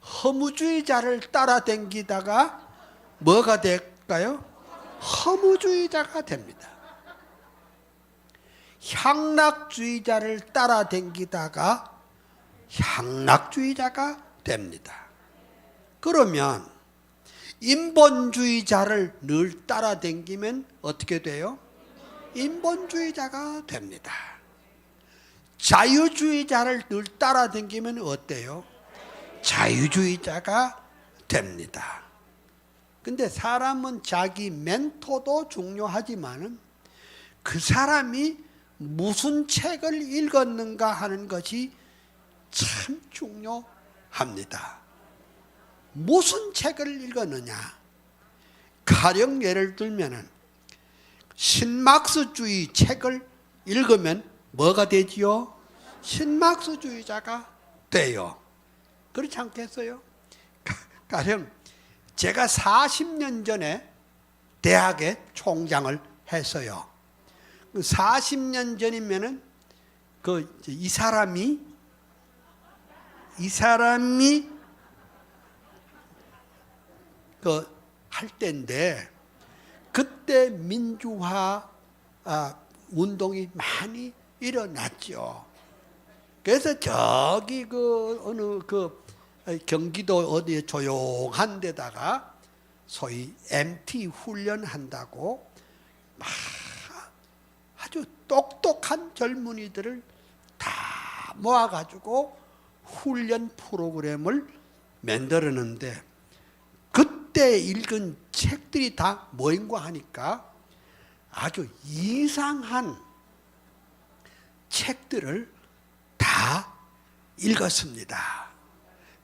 허무주의자를 따라다니다가 뭐가 될까요? 허무주의자가 됩니다. 향락주의자를 따라다니다가 향락주의자가 됩니다. 그러면 인본주의자를 늘 따라다니면 어떻게 돼요? 인본주의자가 됩니다. 자유주의자를 늘 따라다니면 어때요? 자유주의자가 됩니다. 근데 사람은 자기 멘토도 중요하지만은 그 사람이 무슨 책을 읽었는가 하는 것이 참 중요합니다. 무슨 책을 읽었느냐? 가령 예를 들면은 신막스주의 책을 읽으면 뭐가 되지요? 신막스주의자가 돼요. 그렇지 않겠어요? 가령 제가 40년 전에 대학의 총장을 했어요. 40년 전이면은 이 사람이 할 때인데 그때 민주화 운동이 많이 일어났죠. 그래서 저기 어느 경기도 어디에 조용한 데다가 소위 MT 훈련한다고 막 아주 똑똑한 젊은이들을 다 모아가지고 훈련 프로그램을 만들었는데, 그때 읽은 책들이 다 뭐인가 하니까 아주 이상한 책들을 다 읽었습니다.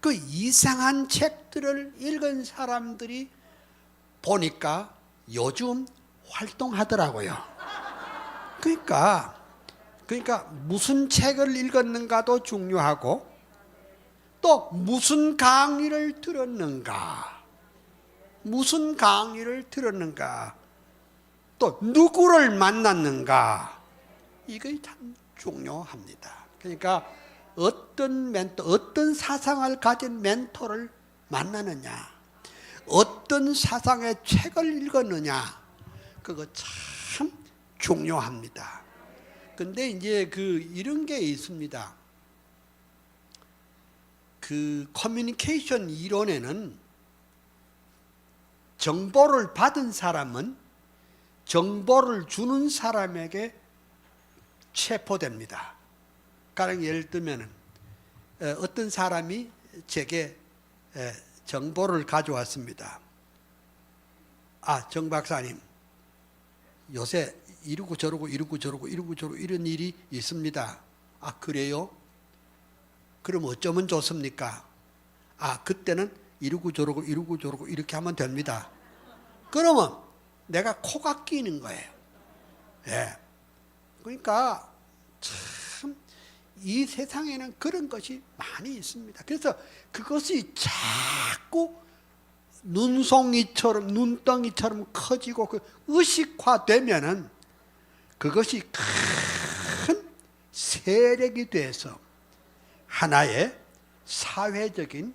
그 이상한 책들을 읽은 사람들이 보니까 요즘 활동하더라고요. 그러니까 무슨 책을 읽었는가도 중요하고, 또 무슨 강의를 들었는가, 또 누구를 만났는가, 이게 참 중요합니다. 그러니까 어떤 사상을 가진 멘토를 만나느냐, 어떤 사상의 책을 읽었느냐, 그거 참 중요합니다. 근데 이제 이런 게 있습니다. 커뮤니케이션 이론에는 정보를 받은 사람은 정보를 주는 사람에게 체포됩니다. 가령 예를 들면 어떤 사람이 제게 정보를 가져왔습니다. 정 박사님, 요새 이러고 저러고 이런 일이 있습니다. 그래요? 그럼 어쩌면 좋습니까? 그때는 이러고 저러고 이렇게 하면 됩니다. 그러면 내가 코가 끼는 거예요. 그러니까 참 이 세상에는 그런 것이 많이 있습니다. 그래서 그것이 자꾸 눈덩이처럼 커지고 의식화되면은 그것이 큰 세력이 돼서 하나의 사회적인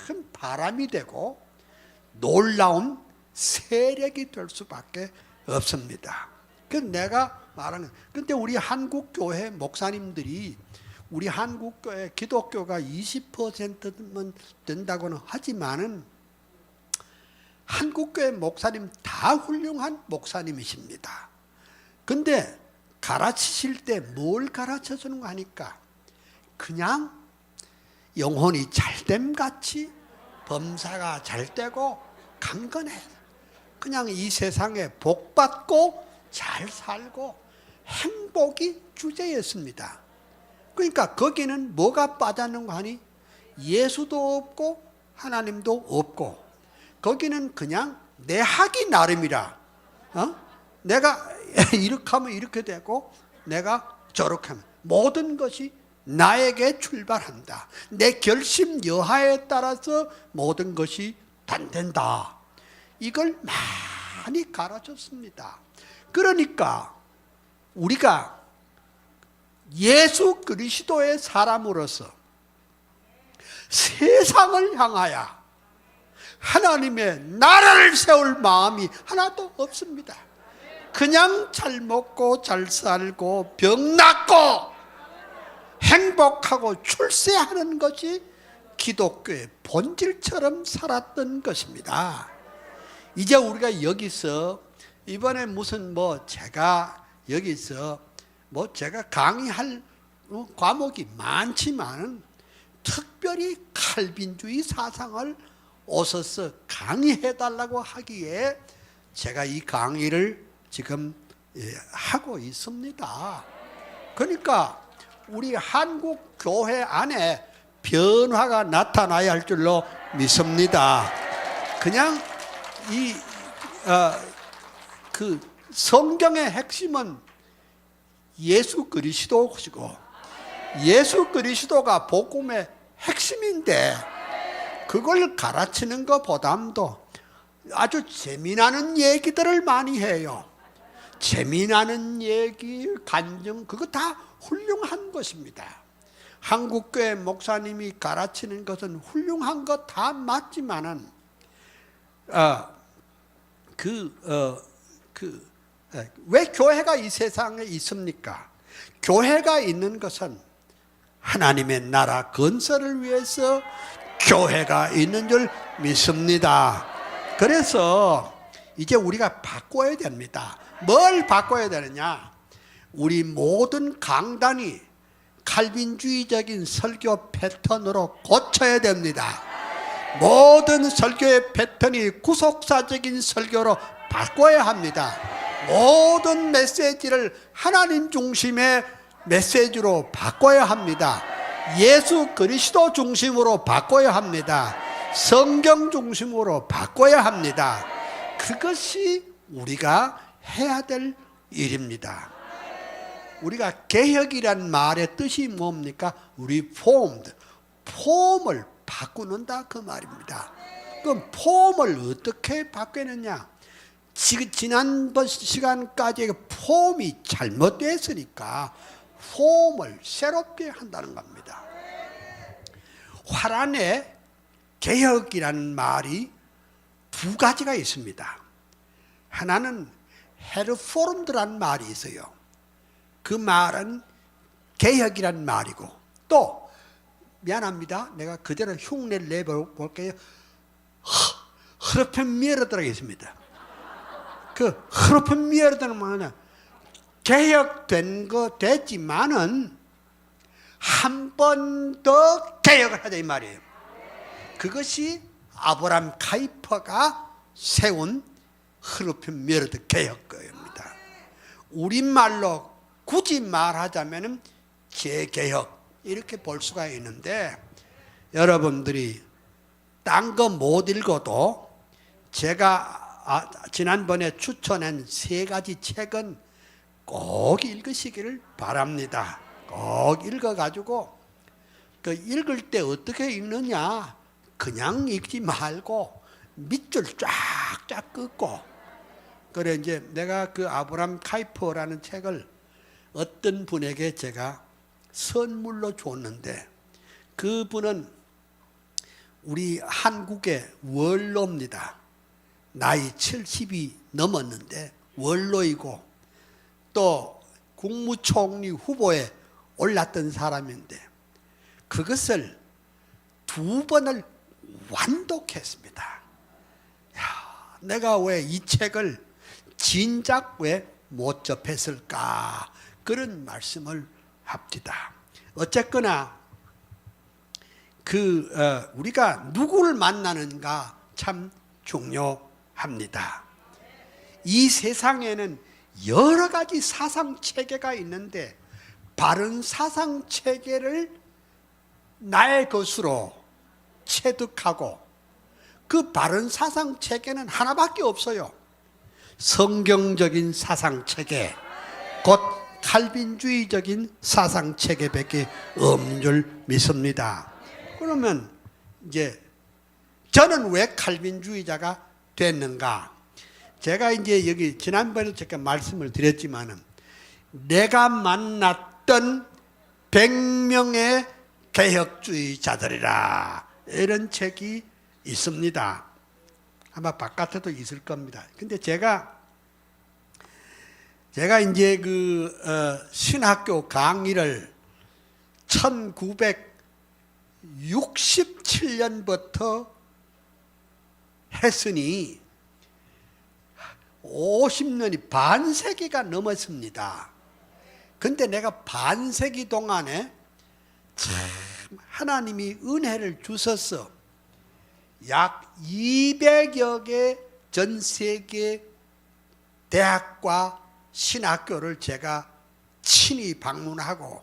큰 바람이 되고 놀라운 세력이 될 수밖에 없습니다. 그래서 내가 말하는, 근데 우리 한국 교회 목사님들이, 우리 한국 교회 기독교가 20%면 된다고는 하지만은 한국 교회 목사님 다 훌륭한 목사님이십니다. 근데 가르치실 때 뭘 가르쳐 주는 거 하니까 그냥 영혼이 잘됨 같이 범사가 잘 되고 강건해, 그냥 이 세상에 복 받고 잘 살고 행복이 주제였습니다. 그러니까 거기는 뭐가 빠졌는가 하니 예수도 없고 하나님도 없고, 거기는 그냥 내 하기 나름이라, 내가 이렇게 하면 이렇게 되고 내가 저렇게 하면 모든 것이 나에게 출발한다. 내 결심 여하에 따라서 모든 것이 된다. 이걸 많이 가르쳤습니다. 그러니까 우리가 예수 그리스도의 사람으로서 세상을 향하여 하나님의 나라를 세울 마음이 하나도 없습니다. 그냥 잘 먹고 잘 살고 병 낫고 행복하고 출세하는 것이 기독교의 본질처럼 살았던 것입니다. 이제 우리가 여기서 이번에 무슨 제가 여기서 제가 강의할 과목이 많지만 특별히 칼빈주의 사상을 오셔서 강의해달라고 하기에 제가 이 강의를 지금 하고 있습니다. 그러니까 우리 한국 교회 안에 변화가 나타나야 할 줄로 믿습니다. 그냥 성경의 핵심은 예수 그리스도시고 예수 그리스도가 복음의 핵심인데, 그걸 가르치는 것보다도 아주 재미나는 얘기들을 많이 해요. 재미나는 얘기, 간증, 그거 다 훌륭한 것입니다. 한국교회 목사님이 가르치는 것은 훌륭한 것 다 맞지만은 왜 교회가 이 세상에 있습니까? 교회가 있는 것은 하나님의 나라 건설을 위해서 교회가 있는 줄 믿습니다. 그래서 이제 우리가 바꿔야 됩니다. 뭘 바꿔야 되느냐? 우리 모든 강단이 칼빈주의적인 설교 패턴으로 고쳐야 됩니다. 모든 설교의 패턴이 구속사적인 설교로 바꿔야 합니다. 모든 메시지를 하나님 중심의 메시지로 바꿔야 합니다. 예수 그리스도 중심으로 바꿔야 합니다. 성경 중심으로 바꿔야 합니다. 그것이 우리가 해야 될 일입니다. 우리가 개혁이란 말의 뜻이 뭡니까? 폼을 바꾸는다 그 말입니다. 그럼 폼을 어떻게 바꾸느냐? 지난번 시간까지 폼이 잘못됐으니까 폼을 새롭게 한다는 겁니다. 화란에 개혁이라는 말이 두 가지가 있습니다. 하나는 헤르포름드라는 말이 있어요. 그 말은 개혁이란 말이고, 또 미안합니다. 내가 그대로 흉내를 내볼게요. 흐르펜미에르드라고 있습니다. 그 흐르펜미에르드는 뭐냐? 개혁된 거 됐지만은 한 번 더 개혁을 하자 이 말이에요. 그것이 아브라함 카이퍼가 세운 흐르펜미에르드 개혁거입니다. 우리말로 굳이 말하자면 재개혁 이렇게 볼 수가 있는데, 여러분들이 딴 거 못 읽어도 제가 지난번에 추천한 3가지 책은 꼭 읽으시기를 바랍니다. 꼭 읽어가지고 그 읽을 때 어떻게 읽느냐, 그냥 읽지 말고 밑줄 쫙쫙 긋고. 그래 이제 내가 그 아브라함 카이퍼라는 책을 어떤 분에게 제가 선물로 줬는데, 그분은 우리 한국의 원로입니다. 나이 70이 넘었는데 원로이고 또 국무총리 후보에 올랐던 사람인데, 그것을 2번을 완독했습니다. 야, 내가 왜 이 책을 진작 왜 못 접했을까, 그런 말씀을 합니다. 어쨌거나 우리가 누구를 만나는가 참 중요합니다. 이 세상에는 여러 가지 사상 체계가 있는데, 바른 사상 체계를 나의 것으로 체득하고, 그 바른 사상 체계는 하나밖에 없어요. 성경적인 사상 체계, 곧 칼빈주의적인 사상 체계밖에 없는 줄 믿습니다. 그러면 이제 저는 왜 칼빈주의자가 됐는가? 제가 이제 여기 지난번에 제가 말씀을 드렸지만은, 내가 만났던 100명의 개혁주의자들이라, 이런 책이 있습니다. 아마 바깥에도 있을 겁니다. 근데 제가 이제 신학교 강의를 1967년부터 했으니 50년이 반세기가 넘었습니다. 근데 내가 반세기 동안에 참 하나님이 은혜를 주셔서 약 200여 개 전 세계 대학과 신학교를 제가 친히 방문하고,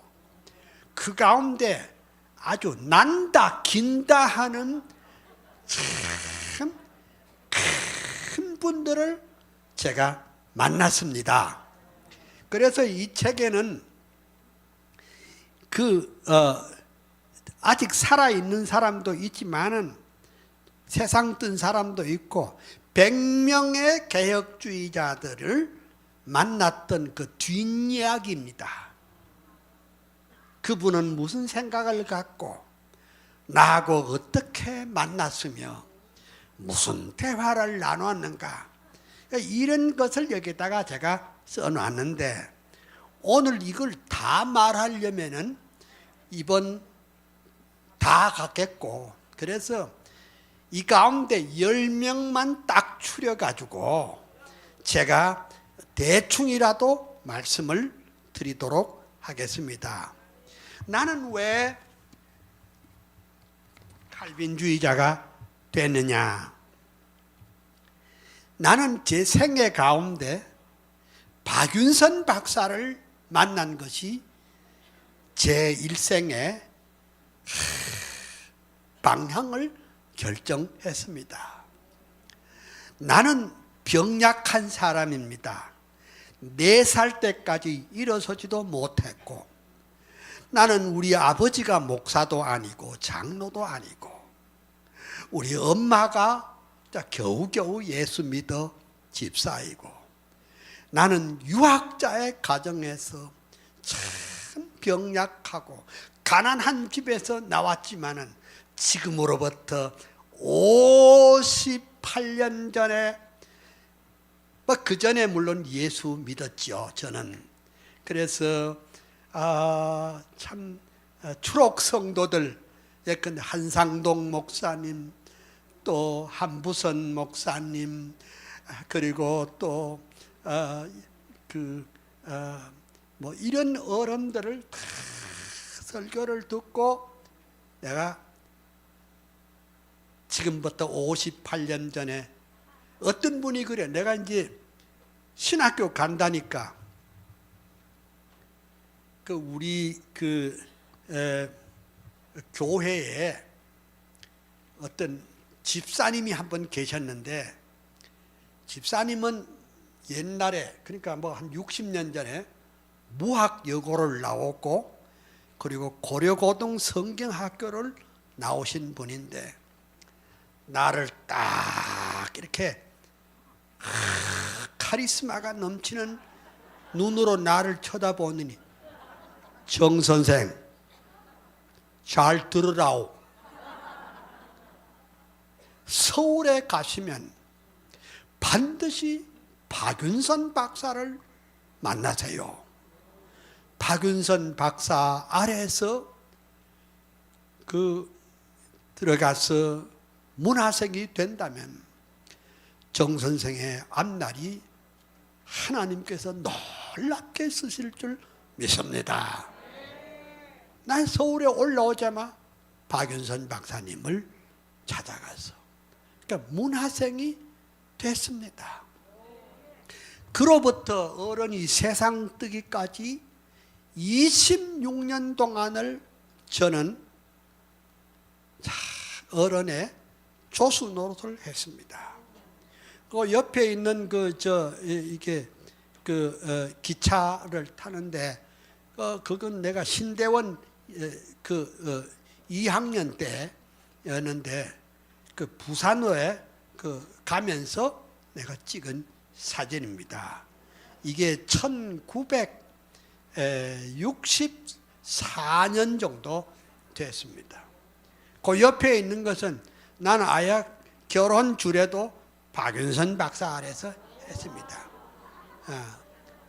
그 가운데 아주 난다 긴다 하는 참 큰 분들을 제가 만났습니다. 그래서 이 책에는 아직 살아있는 사람도 있지만은 세상 뜬 사람도 있고 100명의 개혁주의자들을 만났던 그 뒷이야기입니다. 그분은 무슨 생각을 갖고 나하고 어떻게 만났으며 무슨 대화를 나눴는가, 이런 것을 여기다가 제가 써놨는데, 오늘 이걸 다 말하려면은 이번 다 갖겠고, 그래서 이 가운데 10명만 딱 추려가지고 제가 대충이라도 말씀을 드리도록 하겠습니다. 나는 왜 칼빈주의자가 됐느냐? 나는 제 생애 가운데 박윤선 박사를 만난 것이 제 일생의 방향을 결정했습니다. 나는 병약한 사람입니다. 4살 때까지 일어서지도 못했고, 나는 우리 아버지가 목사도 아니고 장로도 아니고, 우리 엄마가 겨우겨우 예수 믿어 집사이고, 나는 유학자의 가정에서 참 병약하고 가난한 집에서 나왔지만은 지금으로부터 58년 전에, 그 전에 물론 예수 믿었죠, 저는. 그래서 참 추록 성도들, 예컨대 한상동 목사님, 또 한부선 목사님, 그리고 또 뭐 이런 어른들을 다 설교를 듣고 내가 지금부터 58년 전에 어떤 분이 그래, 내가 이제 신학교 간다니까 우리 교회에 어떤 집사님이 한 분 계셨는데, 집사님은 옛날에, 그러니까 뭐 한 60년 전에 무학여고를 나왔고, 그리고 고려고등 성경학교를 나오신 분인데, 나를 딱 이렇게 카리스마가 넘치는 눈으로 나를 쳐다보느니, 정 선생 잘 들으라오. 서울에 가시면 반드시 박윤선 박사를 만나세요. 박윤선 박사 아래에서 들어가서 문화생이 된다면 정 선생의 앞날이 하나님께서 놀랍게 쓰실 줄 믿습니다. 난 서울에 올라오자마 박윤선 박사님을 찾아가서, 그러니까 문화생이 됐습니다. 그로부터 어른이 세상 뜨기까지 26년 동안을 저는 어른의 조수 노릇을 했습니다. 그 옆에 있는 기차를 타는데, 그건 내가 신대원 2학년 때였는데, 부산에 가면서 내가 찍은 사진입니다. 이게 1964년 정도 됐습니다. 그 옆에 있는 것은 나는 아예 결혼 주례도 박윤선 박사 아래서 했습니다.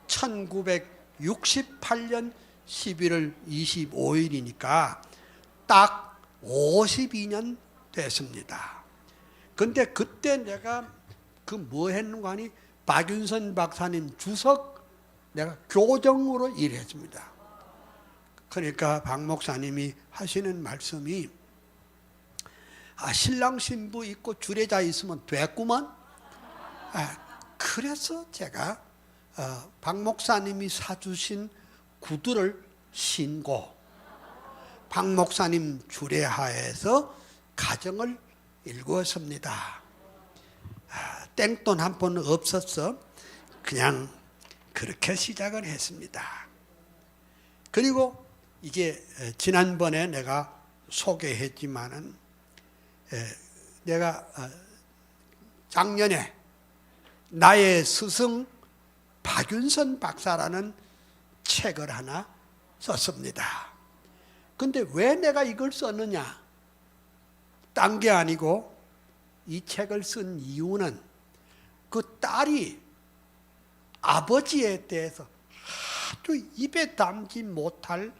1968년 11월 25일이니까 딱 52년 됐습니다. 근데 그때 내가 뭐 했는가 하니, 박윤선 박사님 주석 내가 교정으로 일했습니다. 그러니까 박 목사님이 하시는 말씀이, 신랑 신부 있고 주례자 있으면 됐구만. 그래서 제가 박 목사님이 사주신 구두를 신고 박 목사님 주례하에서 가정을 일구었습니다. 땡돈 한 푼 없었어. 그냥 그렇게 시작을 했습니다. 그리고 이게 지난번에 내가 소개했지만은, 내가 작년에 나의 스승 박윤선 박사라는 책을 하나 썼습니다. 근데 왜 내가 이걸 썼느냐? 딴 게 아니고, 이 책을 쓴 이유는 그 딸이 아버지에 대해서 아주 입에 담지 못할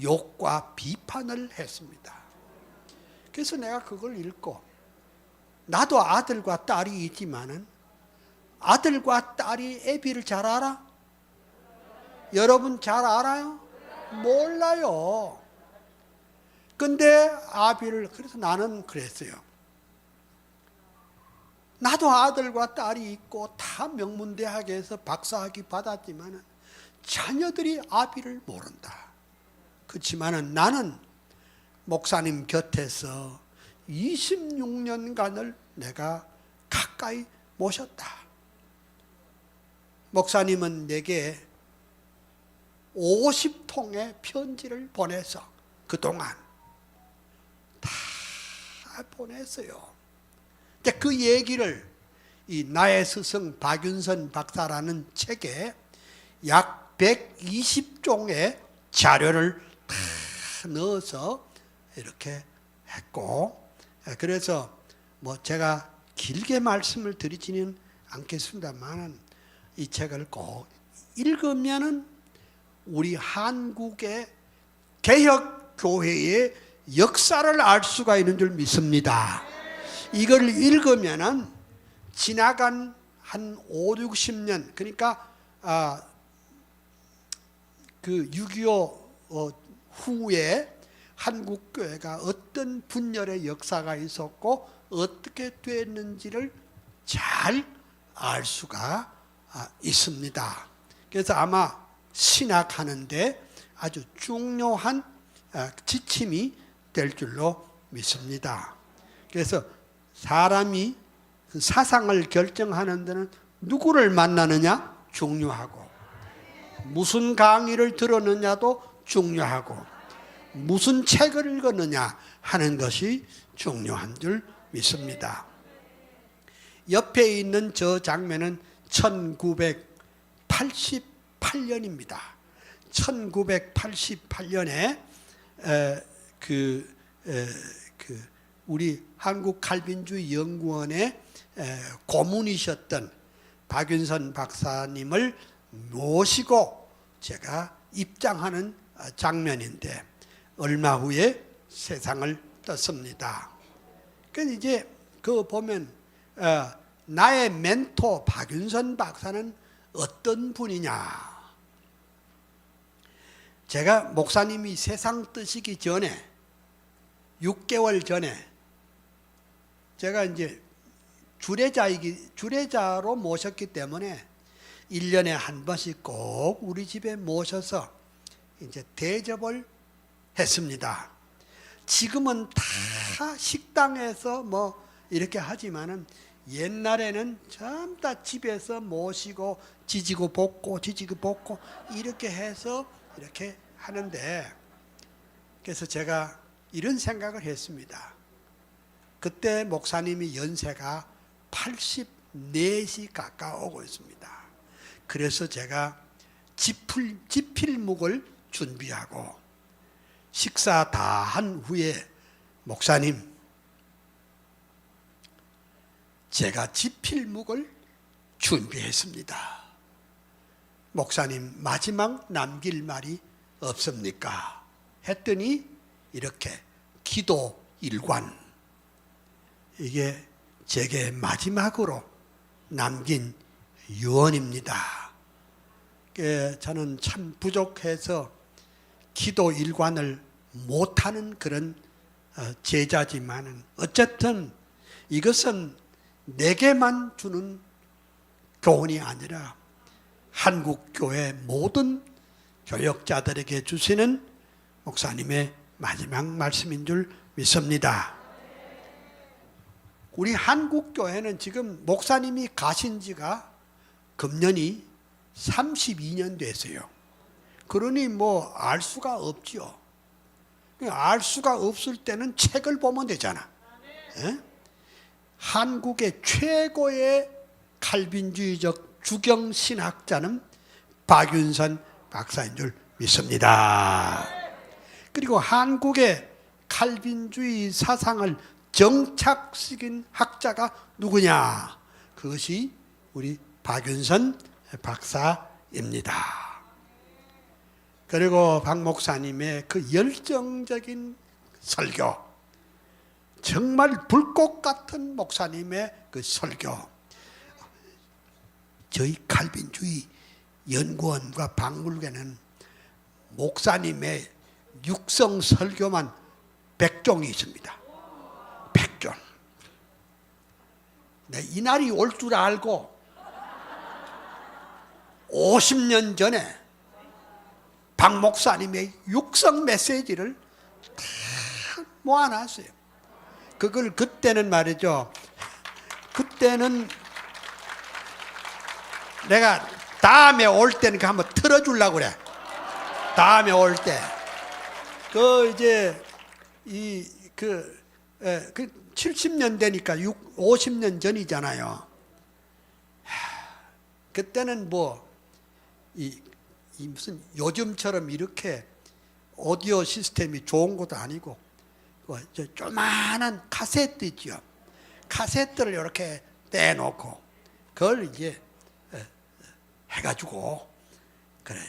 욕과 비판을 했습니다. 그래서 내가 그걸 읽고, 나도 아들과 딸이 있지만은 아들과 딸이 애비를 잘 알아? 여러분 잘 알아요? 몰라요. 근데 아비를, 그래서 나는 그랬어요. 나도 아들과 딸이 있고 다 명문대학에서 박사학위 받았지만 자녀들이 아비를 모른다. 그렇지만 나는 목사님 곁에서 26년간을 내가 가까이 모셨다. 목사님은 내게 50통의 편지를 보내서 그동안 다 보냈어요. 그 얘기를 이 나의 스승 박윤선 박사라는 책에 약 120종의 자료를 다 넣어서 이렇게 했고, 그래서 뭐 제가 길게 말씀을 드리지는 않겠습니다만 이 책을 꼭 읽으면은 우리 한국의 개혁교회의 역사를 알 수가 있는 줄 믿습니다. 이걸 읽으면은 지나간 한 5, 60년, 그러니까 그 6.25 후에 한국교회가 어떤 분열의 역사가 있었고 어떻게 됐는지를 잘 알 수가 있습니다. 그래서 아마 신학하는데 아주 중요한 지침이 될 줄로 믿습니다. 그래서 사람이 그 사상을 결정하는 데는 누구를 만나느냐 중요하고, 무슨 강의를 들었느냐도 중요하고, 무슨 책을 읽었느냐 하는 것이 중요한 줄 믿습니다. 옆에 있는 저 장면은 1988년입니다. 1988년에 우리 한국 칼빈주의 연구원의 고문이셨던 박윤선 박사님을 모시고 제가 입장하는 장면인데 얼마 후에 세상을 떴습니다. 그래서 이제 그 보면 나의 멘토 박윤선 박사는 어떤 분이냐? 제가 목사님이 세상 뜨시기 전에 6개월 전에 제가 이제 주례자로 모셨기 때문에 1년에 한 번씩 꼭 우리 집에 모셔서 이제 대접을 했습니다. 지금은 다 식당에서 뭐 이렇게 하지만은 옛날에는 전부 다 집에서 모시고 지지고 볶고 이렇게 해서 이렇게 하는데, 그래서 제가 이런 생각을 했습니다. 그때 목사님이 연세가 84시 가까워오고 있습니다. 그래서 제가 지필묵을 준비하고 식사 다 한 후에 목사님, 제가 지필묵을 준비했습니다. 목사님 마지막 남길 말이 없습니까? 했더니 이렇게 기도 일관, 이게 제게 마지막으로 남긴 유언입니다. 저는 참 부족해서 기도 일관을 못하는 그런 제자지만 어쨌든 이것은 내게만 주는 교훈이 아니라 한국교회 모든 교역자들에게 주시는 목사님의 마지막 말씀인 줄 믿습니다. 우리 한국교회는 지금 목사님이 가신 지가 금년이 32년 됐어요. 그러니 뭐 알 수가 없지요. 알 수가 없을 때는 책을 보면 되잖아. 예? 한국의 최고의 칼빈주의적 주경신학자는 박윤선 박사인 줄 믿습니다. 그리고 한국의 칼빈주의 사상을 정착시킨 학자가 누구냐? 그것이 우리 박윤선 박사입니다. 그리고 박 목사님의 그 열정적인 설교, 정말 불꽃 같은 목사님의 그 설교, 저희 칼빈주의 연구원과 박물관은 목사님의 육성 설교만 100종이 있습니다. 100종. 이 날이 올 줄 알고 50년 전에 박 목사님의 육성 메시지를 다 모아놨어요. 그걸 그때는 말이죠. 그때는 내가 다음에 올 때는 한번 틀어주려고 그래. 다음에 올 때. 이제, 70년 되니까 50년 전이잖아요. 그때는 무슨 요즘처럼 이렇게 오디오 시스템이 좋은 것도 아니고, 조그마한 카세트 있죠. 카세트를 이렇게 떼놓고, 그걸 이제 해가지고, 그래,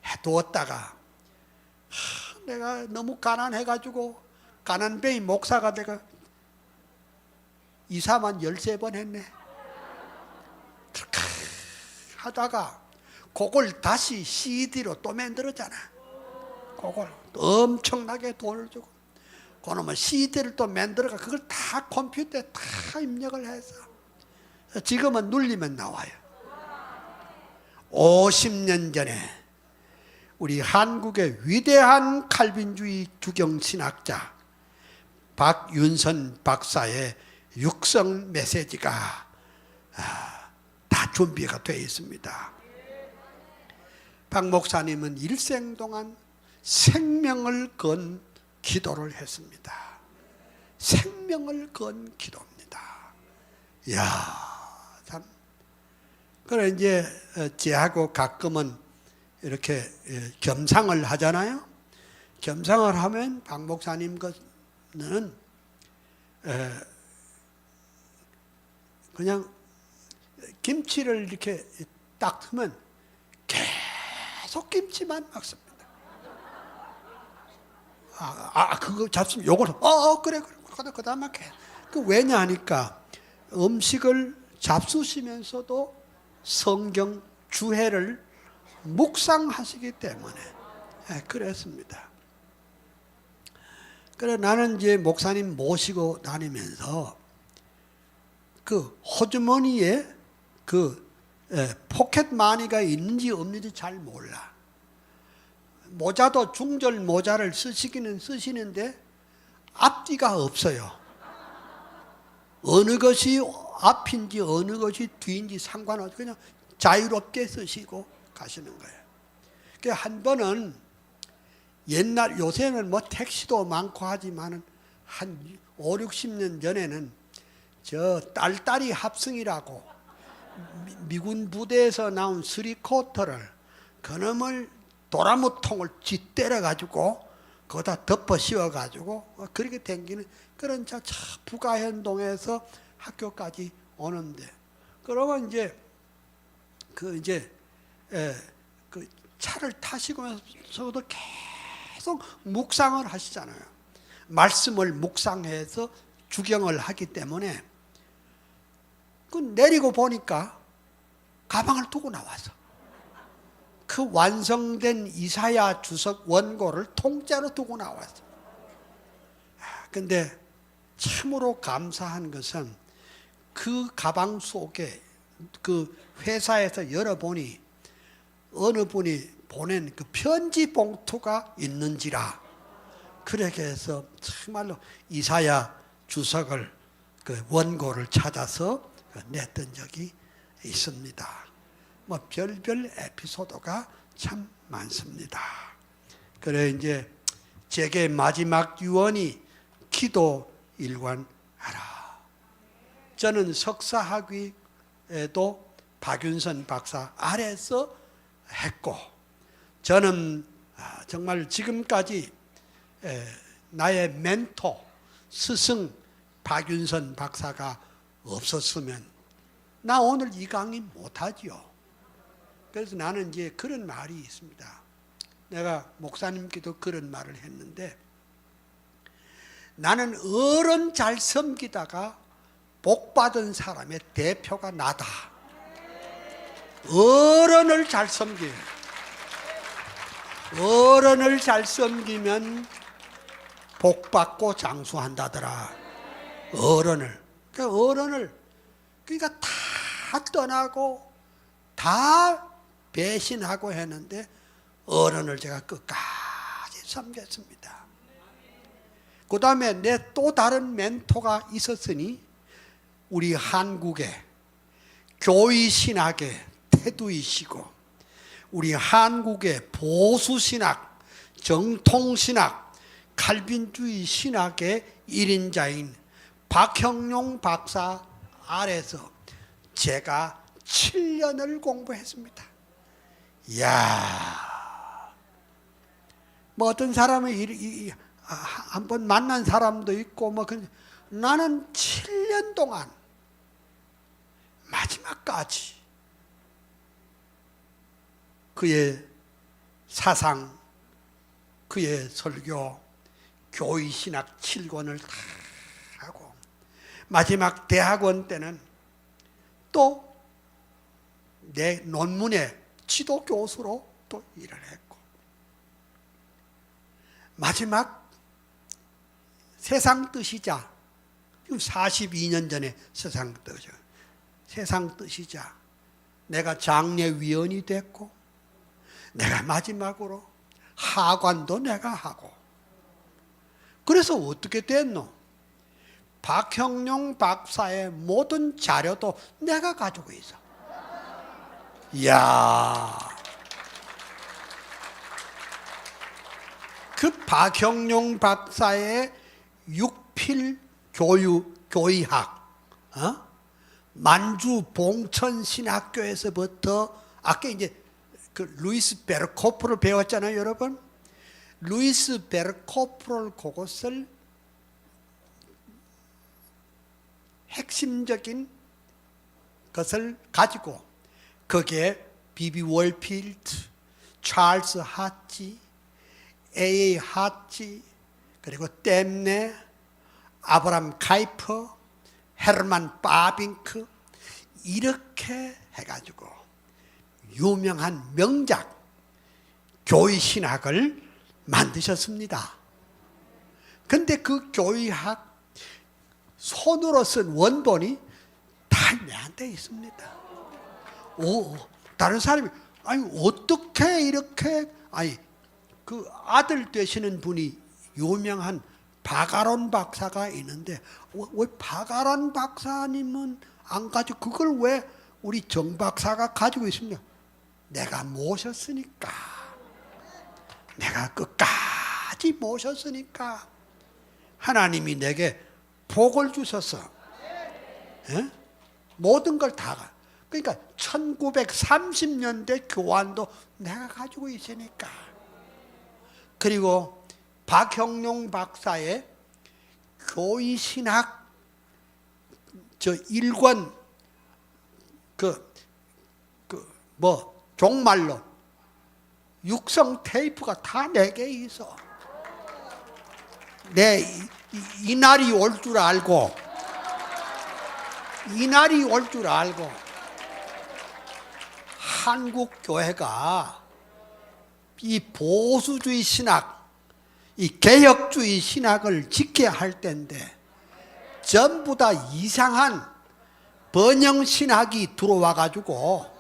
해두었다가, 내가 너무 가난해가지고, 가난뱅이 목사가 내가 이사만 13번 했네. 그렇게 하다가, 그걸 다시 CD로 또 만들었잖아. 그걸 엄청나게 돈을 주고, 그놈은 CD를 또 만들어가 그걸 다 컴퓨터에 다 입력을 해서 지금은 눌리면 나와요. 50년 전에 우리 한국의 위대한 칼빈주의 주경신학자 박윤선 박사의 육성 메시지가 다 준비가 되어 있습니다. 박 목사님은 일생 동안 생명을 건 기도를 했습니다. 생명을 건 기도입니다. 이야, 참. 그래, 이제, 제하고 가끔은 이렇게 겸상을 하잖아요. 겸상을 하면 박 목사님 거는 그냥 김치를 이렇게 딱 하면 계속 김치만 먹습니다. 그거 잡수면 요걸, 그래. 그 다음에 왜냐 하니까 음식을 잡수시면서도 성경 주해를 묵상하시기 때문에 그랬습니다. 그래, 나는 이제 목사님 모시고 다니면서 그 호주머니에 포켓 마니가 있는지 없는지 잘 몰라. 모자도 중절 모자를 쓰시기는 쓰시는데 앞뒤가 없어요. 어느 것이 앞인지 어느 것이 뒤인지 상관없이 그냥 자유롭게 쓰시고 가시는 거예요. 그러니까 한 번은 요새는 택시도 많고 하지만은 한 5, 60년 전에는 저 딸딸이 합성이라고 미군 부대에서 나온 쓰리코터를 그놈을 도라무통을 쥐때려 가지고 거기다 덮어 씌워 가지고 그렇게 댕기는 그런 차 부가현동에서 학교까지 오는데, 그러면 이제 그 차를 타시면서도 계속 묵상을 하시잖아요. 말씀을 묵상해서 주경을 하기 때문에 내리고 보니까 가방을 두고 나와서 그 완성된 이사야 주석 원고를 통째로 두고 나왔어요. 근데 참으로 감사한 것은 그 가방 속에 그 회사에서 열어보니 어느 분이 보낸 그 편지 봉투가 있는지라, 그렇게 해서 정말로 이사야 주석을 그 원고를 찾아서 냈던 적이 있습니다. 별별 에피소드가 참 많습니다. 그래, 이제 제게 마지막 유언이 기도 일관하라. 저는 석사학위에도 박윤선 박사 아래서 했고, 저는 정말 지금까지 나의 멘토 스승 박윤선 박사가 없었으면 나 오늘 이 강의 못하지요. 그래서 나는 이제 그런 말이 있습니다. 내가 목사님께도 그런 말을 했는데, 나는 어른 잘 섬기다가 복 받은 사람의 대표가 나다. 어른을 잘 섬겨요. 어른을 잘 섬기면 복 받고 장수한다더라. 어른을. 그러니까 다 떠나고 다 배신하고 했는데 어른을 제가 끝까지 섬겼습니다. 그 다음에 내 또 다른 멘토가 있었으니 우리 한국의 교의 신학의 태두이시고 우리 한국의 보수신학, 정통신학, 칼빈주의 신학의 1인자인 박형룡 박사 아래서 제가 7년을 공부했습니다. 이야, 뭐 어떤 사람은 한번 만난 사람도 있고 나는 7년 동안 마지막까지 그의 사상, 그의 설교, 교의신학 7권을 다 하고 마지막 대학원 때는 또 내 논문의 지도 교수로 또 일을 했고 마지막 세상 뜻이자 42년 전에 세상 뜻이죠. 세상 뜻이자 내가 장례위원이 됐고 내가 마지막으로 하관도 내가 하고 그래서 어떻게 됐노? 박형룡 박사의 모든 자료도 내가 가지고 있어. 이야, 그 박형룡 박사의 육필 교의학, 만주 봉천신학교에서부터 아까 이제 그 루이스 베르코프를 배웠잖아요, 여러분. 루이스 베르코프를 그것을 핵심적인 것을 가지고 거기에 비비 월필드, 찰스 하치, A.A. 하치, 그리고 댐네, 아브람 카이퍼, 헤르만 바빙크 이렇게 해가지고 유명한 명작 교의신학을 만드셨습니다. 근데 그 교의학 손으로 쓴 원본이 다 내한테 있습니다. 다른 사람이 아니 어떻게 이렇게 그 아들 되시는 분이 유명한 박아론 박사가 있는데 왜 박아론 박사님은 안 가지고 그걸 왜 우리 정 박사가 가지고 있습니까? 내가 모셨으니까, 내가 끝까지 모셨으니까 하나님이 내게 복을 주셔서 모든 걸 다. 그러니까 1930년대 교환도 내가 가지고 있으니까. 그리고 박형룡 박사의 교의신학 저 1권 종말론 육성 테이프가 다 내게 있어. 내 이 날이 올 줄 알고 한국 교회가 이 보수주의 신학, 이 개혁주의 신학을 지켜야 할 때인데 전부 다 이상한 번영 신학이 들어와 가지고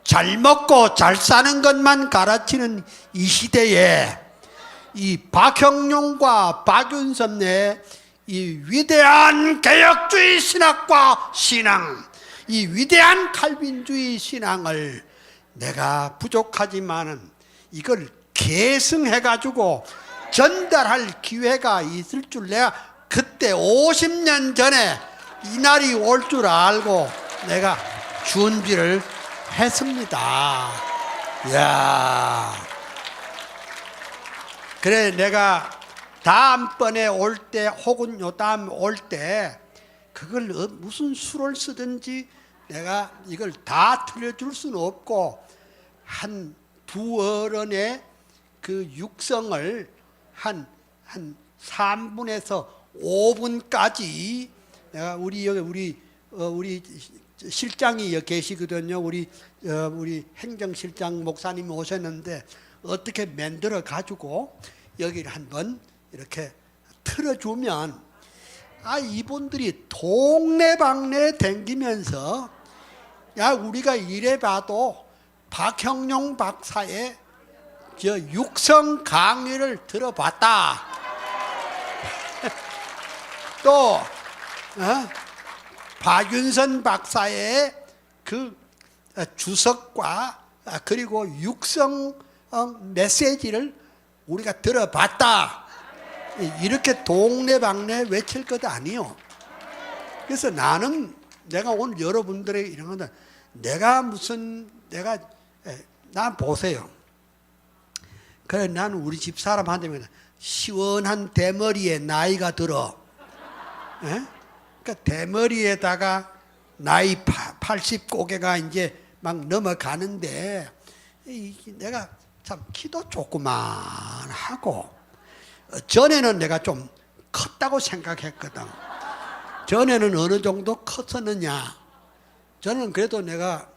잘 먹고 잘 사는 것만 가르치는 이 시대에 이 박형룡과 박윤섭의 이 위대한 개혁주의 신학과 신앙, 이 위대한 칼빈주의 신앙을 내가 부족하지만은 이걸 계승해 가지고 전달할 기회가 있을 줄 내가 그때 50년 전에 이 날이 올 줄 알고 내가 준비를 했습니다. 이야. 그래 내가 다음번에 올 때 혹은 요다음 올 때 그걸 무슨 수를 쓰든지 내가 이걸 다 틀려줄 수는 없고 한 두 어른의 그 육성을 한 3분에서 5분까지 내가 우리 실장이 여기 계시거든요. 우리 행정실장 목사님이 오셨는데 어떻게 만들어 가지고 여기를 한번 이렇게 틀어주면 이분들이 동네방네 댕기면서 우리가 이래봐도 박형룡 박사의 육성 강의를 들어봤다. 또 박윤선 박사의 그 주석과 그리고 육성 메시지를 우리가 들어봤다. 이렇게 동네방네 외칠 것 아니요. 그래서 내가 오늘 여러분들에게 이런 건데, 난 보세요. 그래, 나는 우리 집 사람한테 시원한 대머리에 나이가 들어. 그러니까 대머리에다가 나이 80 고개가 이제 막 넘어가는데, 내가 참 키도 조그만하고, 전에는 내가 좀 컸다고 생각했거든. 전에는 어느 정도 컸었느냐. 저는 그래도 내가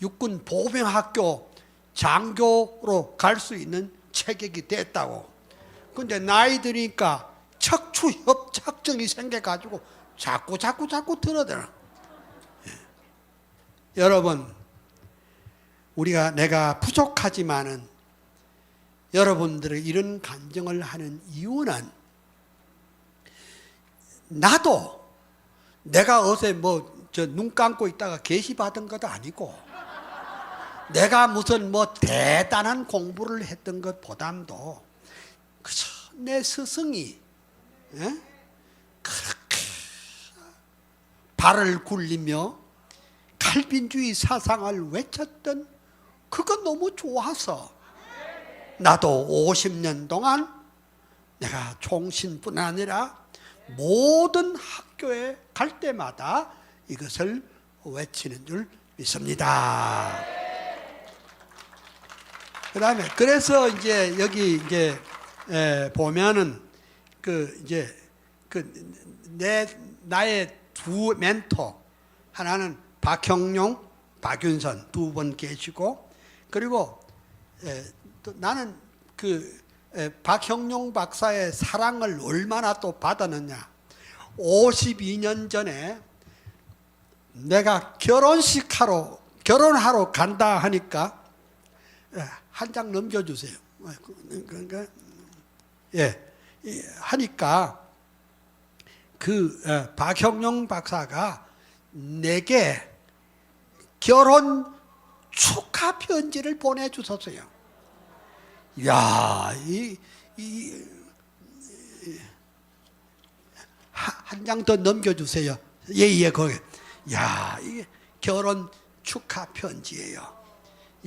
육군 보병학교 장교로 갈 수 있는 체격이 됐다고. 근데 나이 드니까 척추 협착증이 생겨가지고 자꾸 들어들어. 여러분, 내가 부족하지만은 여러분들의 이런 간증을 하는 이유는, 나도 내가 어제 눈 감고 있다가 계시받은 것도 아니고, 내가 무슨 대단한 공부를 했던 것보담도 그저 내 스승이 그렇게 발을 굴리며 칼빈주의 사상을 외쳤던 그거 너무 좋아서, 나도 50년 동안 내가 총신뿐 아니라 모든 학교에 갈 때마다 이것을 외치는 줄 믿습니다. 그다음에 그래서 이제 여기 보면은 나의 두 멘토, 하나는 박형룡, 박윤선 두 분 계시고, 그리고 또 나는 박형룡 박사의 사랑을 얼마나 또 받았느냐. 52년 전에 내가 결혼하러 간다 하니까, 한 장 넘겨주세요. 그러니까 하니까 박형룡 박사가 내게 결혼 축하 편지를 보내주셨어요. 야, 한 장 더 넘겨주세요. 예, 거기. 야, 이게 결혼 축하 편지예요.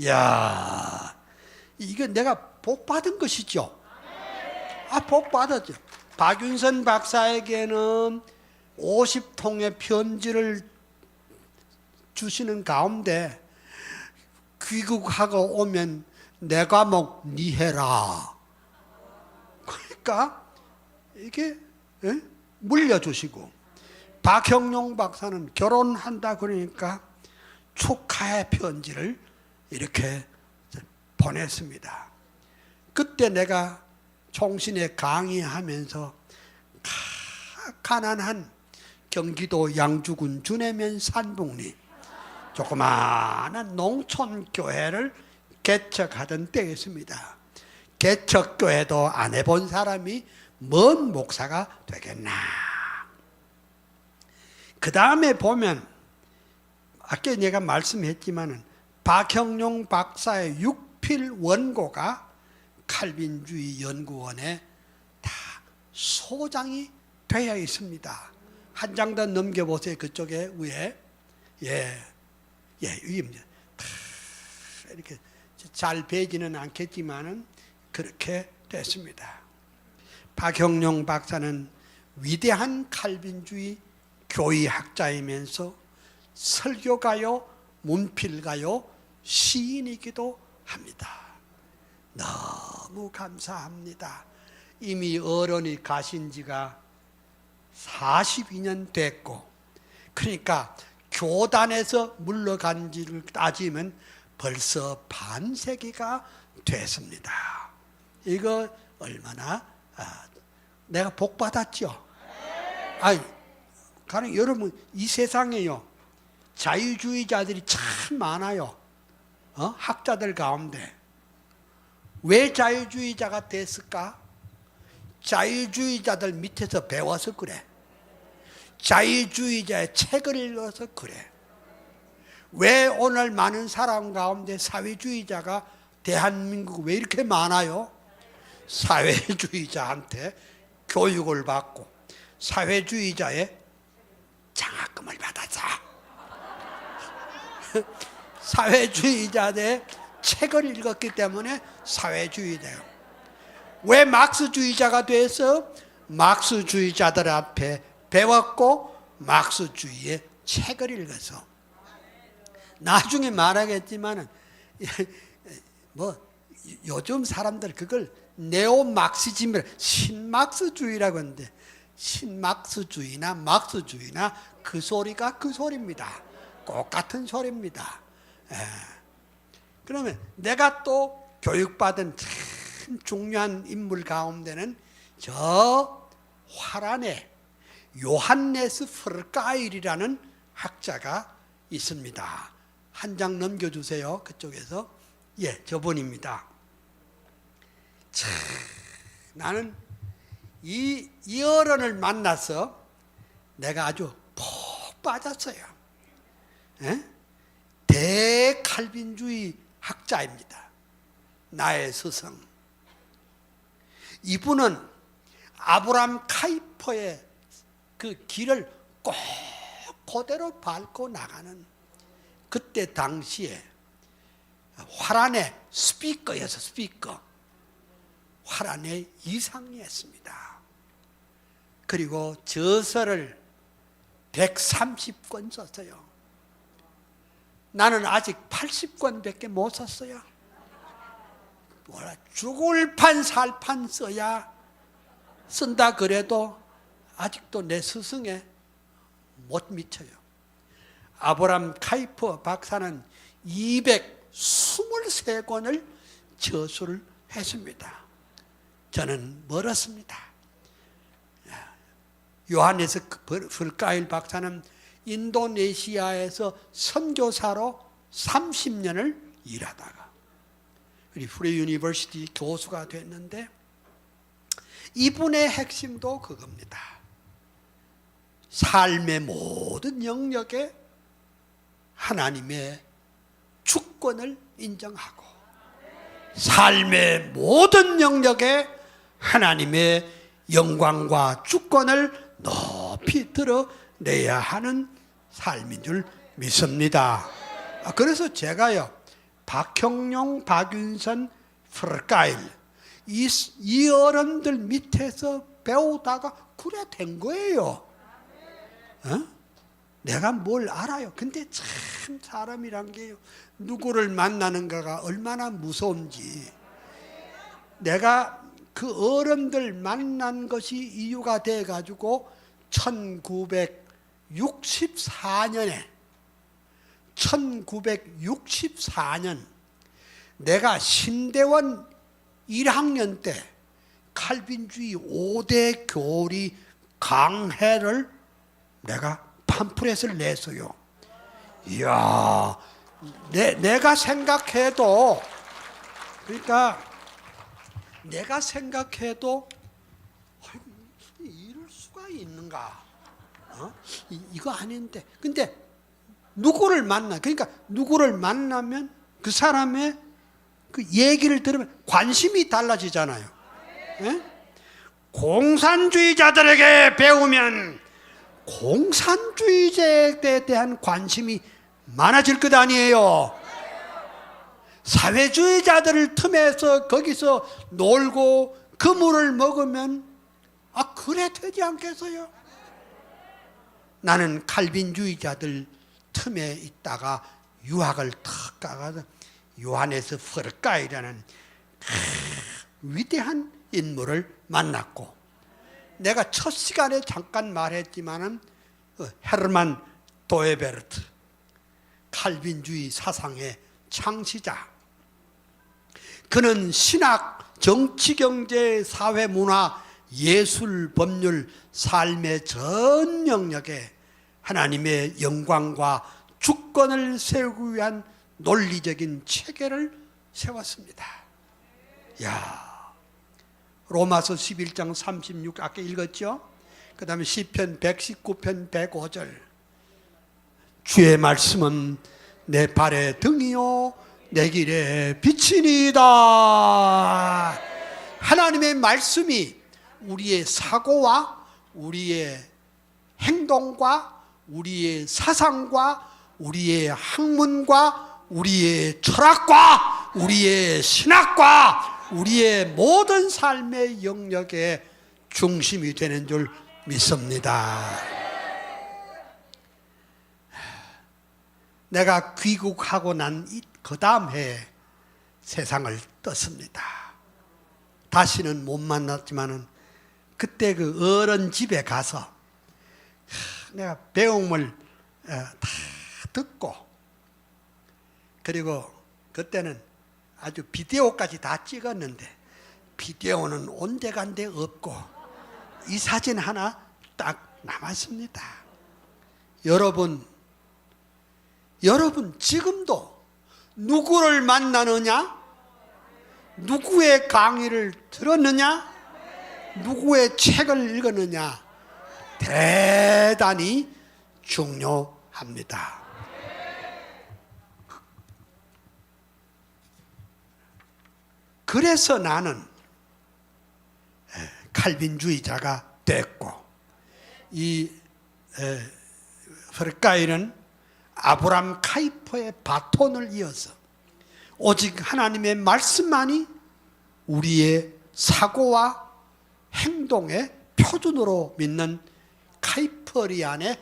야, 이게 내가 복 받은 것이죠. 복 받았죠. 박윤선 박사에게는 50통의 편지를 주시는 가운데, 귀국하고 오면 내 과목 니 해라. 그러니까 이게 물려주시고, 박형룡 박사는 결혼한다 그러니까 축하의 편지를 이렇게 보냈습니다. 그때 내가 총신에 강의하면서 가난한 경기도 양주군 주내면 산북리 조그마한 농촌교회를 개척하던 때였습니다. 개척교회도 안 해본 사람이 뭔 목사가 되겠나. 그 다음에 보면, 아까 내가 말씀했지만은 박형룡 박사의 육필 원고가 칼빈주의 연구원에 다 소장이 되어 있습니다. 한 장 더 넘겨보세요. 그쪽에 위에. 위입니다. 이렇게 잘 배지는 않겠지만은 그렇게 됐습니다. 박형룡 박사는 위대한 칼빈주의 교의학자이면서 설교가요, 문필가요, 시인이기도 합니다. 너무 감사합니다. 이미 어른이 가신 지가 42년 됐고, 그러니까 교단에서 물러간 지를 따지면 벌써 반세기가 됐습니다. 이거 얼마나 내가 복 받았죠. 아니, 여러분 이 세상에요 자유주의자들이 참 많아요. 학자들 가운데 왜 자유주의자가 됐을까? 자유주의자들 밑에서 배워서 그래. 자유주의자의 책을 읽어서 그래. 왜 오늘 많은 사람 가운데 사회주의자가 대한민국 왜 이렇게 많아요? 사회주의자한테 교육을 받고 사회주의자의 장학금을 받았어. 사회주의자의 책을 읽었기 때문에 사회주의자예요. 왜 막스주의자가 돼서 막스주의자들 앞에 배웠고 막스주의의 책을 읽어서 나중에 말하겠지만은 요즘 사람들 그걸 네오막시즘이라 신막스주의라고 하는데 신막스주의나 막스주의나 그 소리가 그 소리입니다. 똑같은 소리입니다. 그러면 내가 또 교육받은 참 중요한 인물 가운데는 저 화란의 요한네스 프르가일이라는 학자가 있습니다. 한 장 넘겨주세요. 그쪽에서. 예, 저분입니다. 참, 나는 이 어른을 만나서 내가 아주 푹 빠졌어요. 대칼빈주의 학자입니다. 나의 스승. 이분은 아브라함 카이퍼의 그 길을 꼭 그대로 밟고 나가는 그때 당시에 화란의 스피커여서 스피커. 화란의 이상이었습니다. 그리고 저서를 130권 썼어요. 나는 아직 80권밖에 못 썼어요. 뭐라 죽을 판 살 판 써야 쓴다 그래도 아직도 내 스승에 못 미쳐요. 아브라함 카이퍼 박사는 223권을 저술을 했습니다. 저는 멀었습니다. 요한네스 프르가일 박사는 인도네시아에서 선교사로 30년을 일하다가 우리 프리 유니버시티 교수가 됐는데 이분의 핵심도 그겁니다. 삶의 모든 영역에 하나님의 주권을 인정하고 삶의 모든 영역에 하나님의 영광과 주권을 높이 드러내야 하는 삶인 줄 믿습니다. 그래서 제가요 박형룡, 박윤선, 프르가일 이 어른들 밑에서 배우다가 그래 된 거예요. 내가 뭘 알아요. 근데 참 사람이란 게 누구를 만나는가가 얼마나 무서운지. 내가 그 어른들 만난 것이 이유가 돼가지고 1964년 내가 신대원 1학년 때 칼빈주의 5대 교리 강해를 내가 팜프렛을 냈어요. 이야, 내가 생각해도 그러니까 내가 생각해도 이럴 수가 있는가? 이거 아닌데. 근데 누구를 만나? 그러니까 누구를 만나면 그 사람의 그 얘기를 들으면 관심이 달라지잖아요. 예? 공산주의자들에게 배우면 공산주의자에 대한 관심이 많아질 것 아니에요. 사회주의자들을 틈에서 거기서 놀고 그물을 먹으면 그래 되지 않겠어요? 나는 칼빈주의자들 틈에 있다가 유학을 탁 가서 요한네스 프르가일이라는 위대한 인물을 만났고, 내가 첫 시간에 잠깐 말했지만은 헤르만 도에베르트, 칼빈주의 사상의 창시자. 그는 신학, 정치, 경제, 사회, 문화, 예술, 법률, 삶의 전 영역에 하나님의 영광과 주권을 세우기 위한 논리적인 체계를 세웠습니다. 야, 로마서 11장 36 아까 읽었죠? 그 다음에 시편 119편 105절, 주의 말씀은 내 발의 등이요 내 길의 빛이니이다. 하나님의 말씀이 우리의 사고와 우리의 행동과 우리의 사상과 우리의 학문과 우리의 철학과 우리의 신학과 우리의 모든 삶의 영역의 중심이 되는 줄 믿습니다. 내가 귀국하고 난 그 다음 해에 세상을 떴습니다. 다시는 못 만났지만은 그때 그 어른 집에 가서 내가 배움을 다 듣고, 그리고 그때는 아주 비디오까지 다 찍었는데 비디오는 온데간데 없고 이 사진 하나 딱 남았습니다. 여러분 지금도 누구를 만나느냐? 누구의 강의를 들었느냐? 누구의 책을 읽었느냐? 대단히 중요합니다. 그래서 나는 칼빈주의자가 됐고, 이 프르카이는 아브람 카이퍼의 바톤을 이어서 오직 하나님의 말씀만이 우리의 사고와 행동의 표준으로 믿는 카이퍼리안의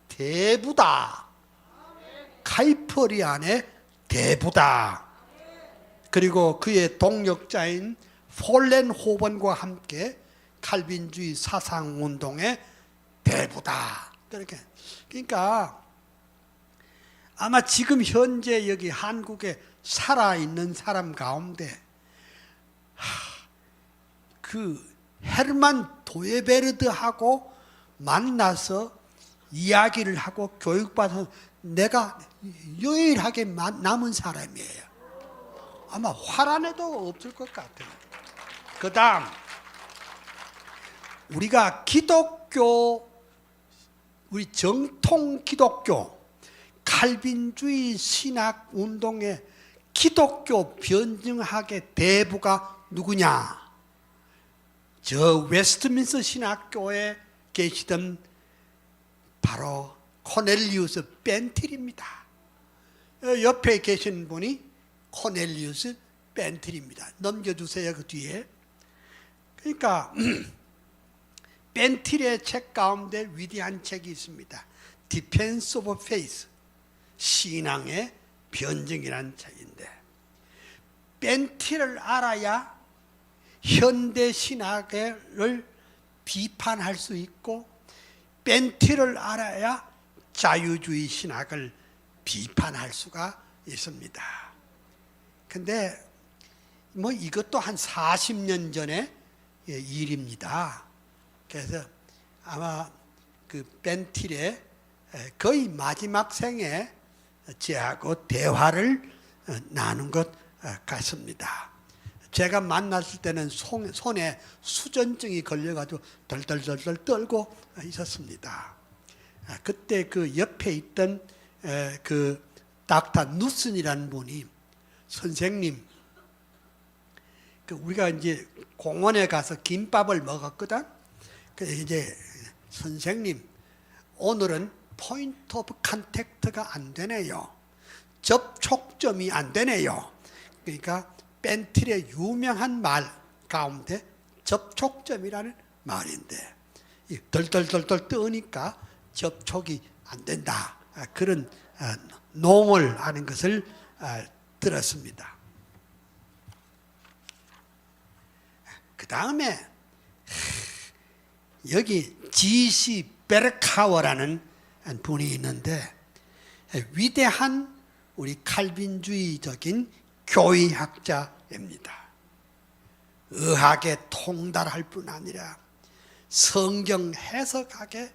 대부다. 카이퍼리안의 대부다. 그리고 그의 동력자인 폴렌호번과 함께 칼빈주의 사상운동의 대부다. 그러니까 아마 지금 현재 여기 한국에 살아있는 사람 가운데 그 헤르만 도에베르드하고 만나서 이야기를 하고 교육받아서 내가 유일하게 남은 사람이에요. 아마 화란에도 없을 것 같아요. 그 다음 우리가 기독교, 우리 정통 기독교 칼빈주의 신학 운동의 기독교 변증학의 대부가 누구냐? 저 웨스트민스터 신학교에 계시던 바로 코넬리우스 벤틸입니다. 옆에 계신 분이 코넬리우스 벤틸입니다. 넘겨주세요. 그 뒤에. 그러니까 벤틸의 책 가운데 위대한 책이 있습니다. Defense of Faith, 신앙의 변증이라는 책인데, 벤틸을 알아야 현대 신학을 비판할 수 있고, 벤틸을 알아야 자유주의 신학을 비판할 수가 있습니다. 근데 뭐 이것도 한 40년 전의 일입니다. 그래서 아마 그 벤틸의 거의 마지막 생에 저하고 대화를 나눈 것 같습니다. 제가 만났을 때는 손에 수전증이 걸려가지고 덜덜덜덜 떨고 있었습니다. 그때 그 옆에 있던 그 닥터 누슨이라는 분이, 선생님, 그 우리가 이제 공원에 가서 김밥을 먹었거든. 그래서 이제 선생님, 오늘은 포인트 오브 컨택트가 안 되네요. 접촉점이 안 되네요. 그러니까 벤틸의 유명한 말 가운데 접촉점이라는 말인데, 덜덜덜덜 뜨니까 접촉이 안 된다. 그런 농을 하는 것을 들었습니다. 그 다음에 여기 G.C. 베르카워라는 분이 있는데 위대한 우리 칼빈주의적인 교의학자입니다. 의학에 통달할 뿐 아니라 성경 해석학의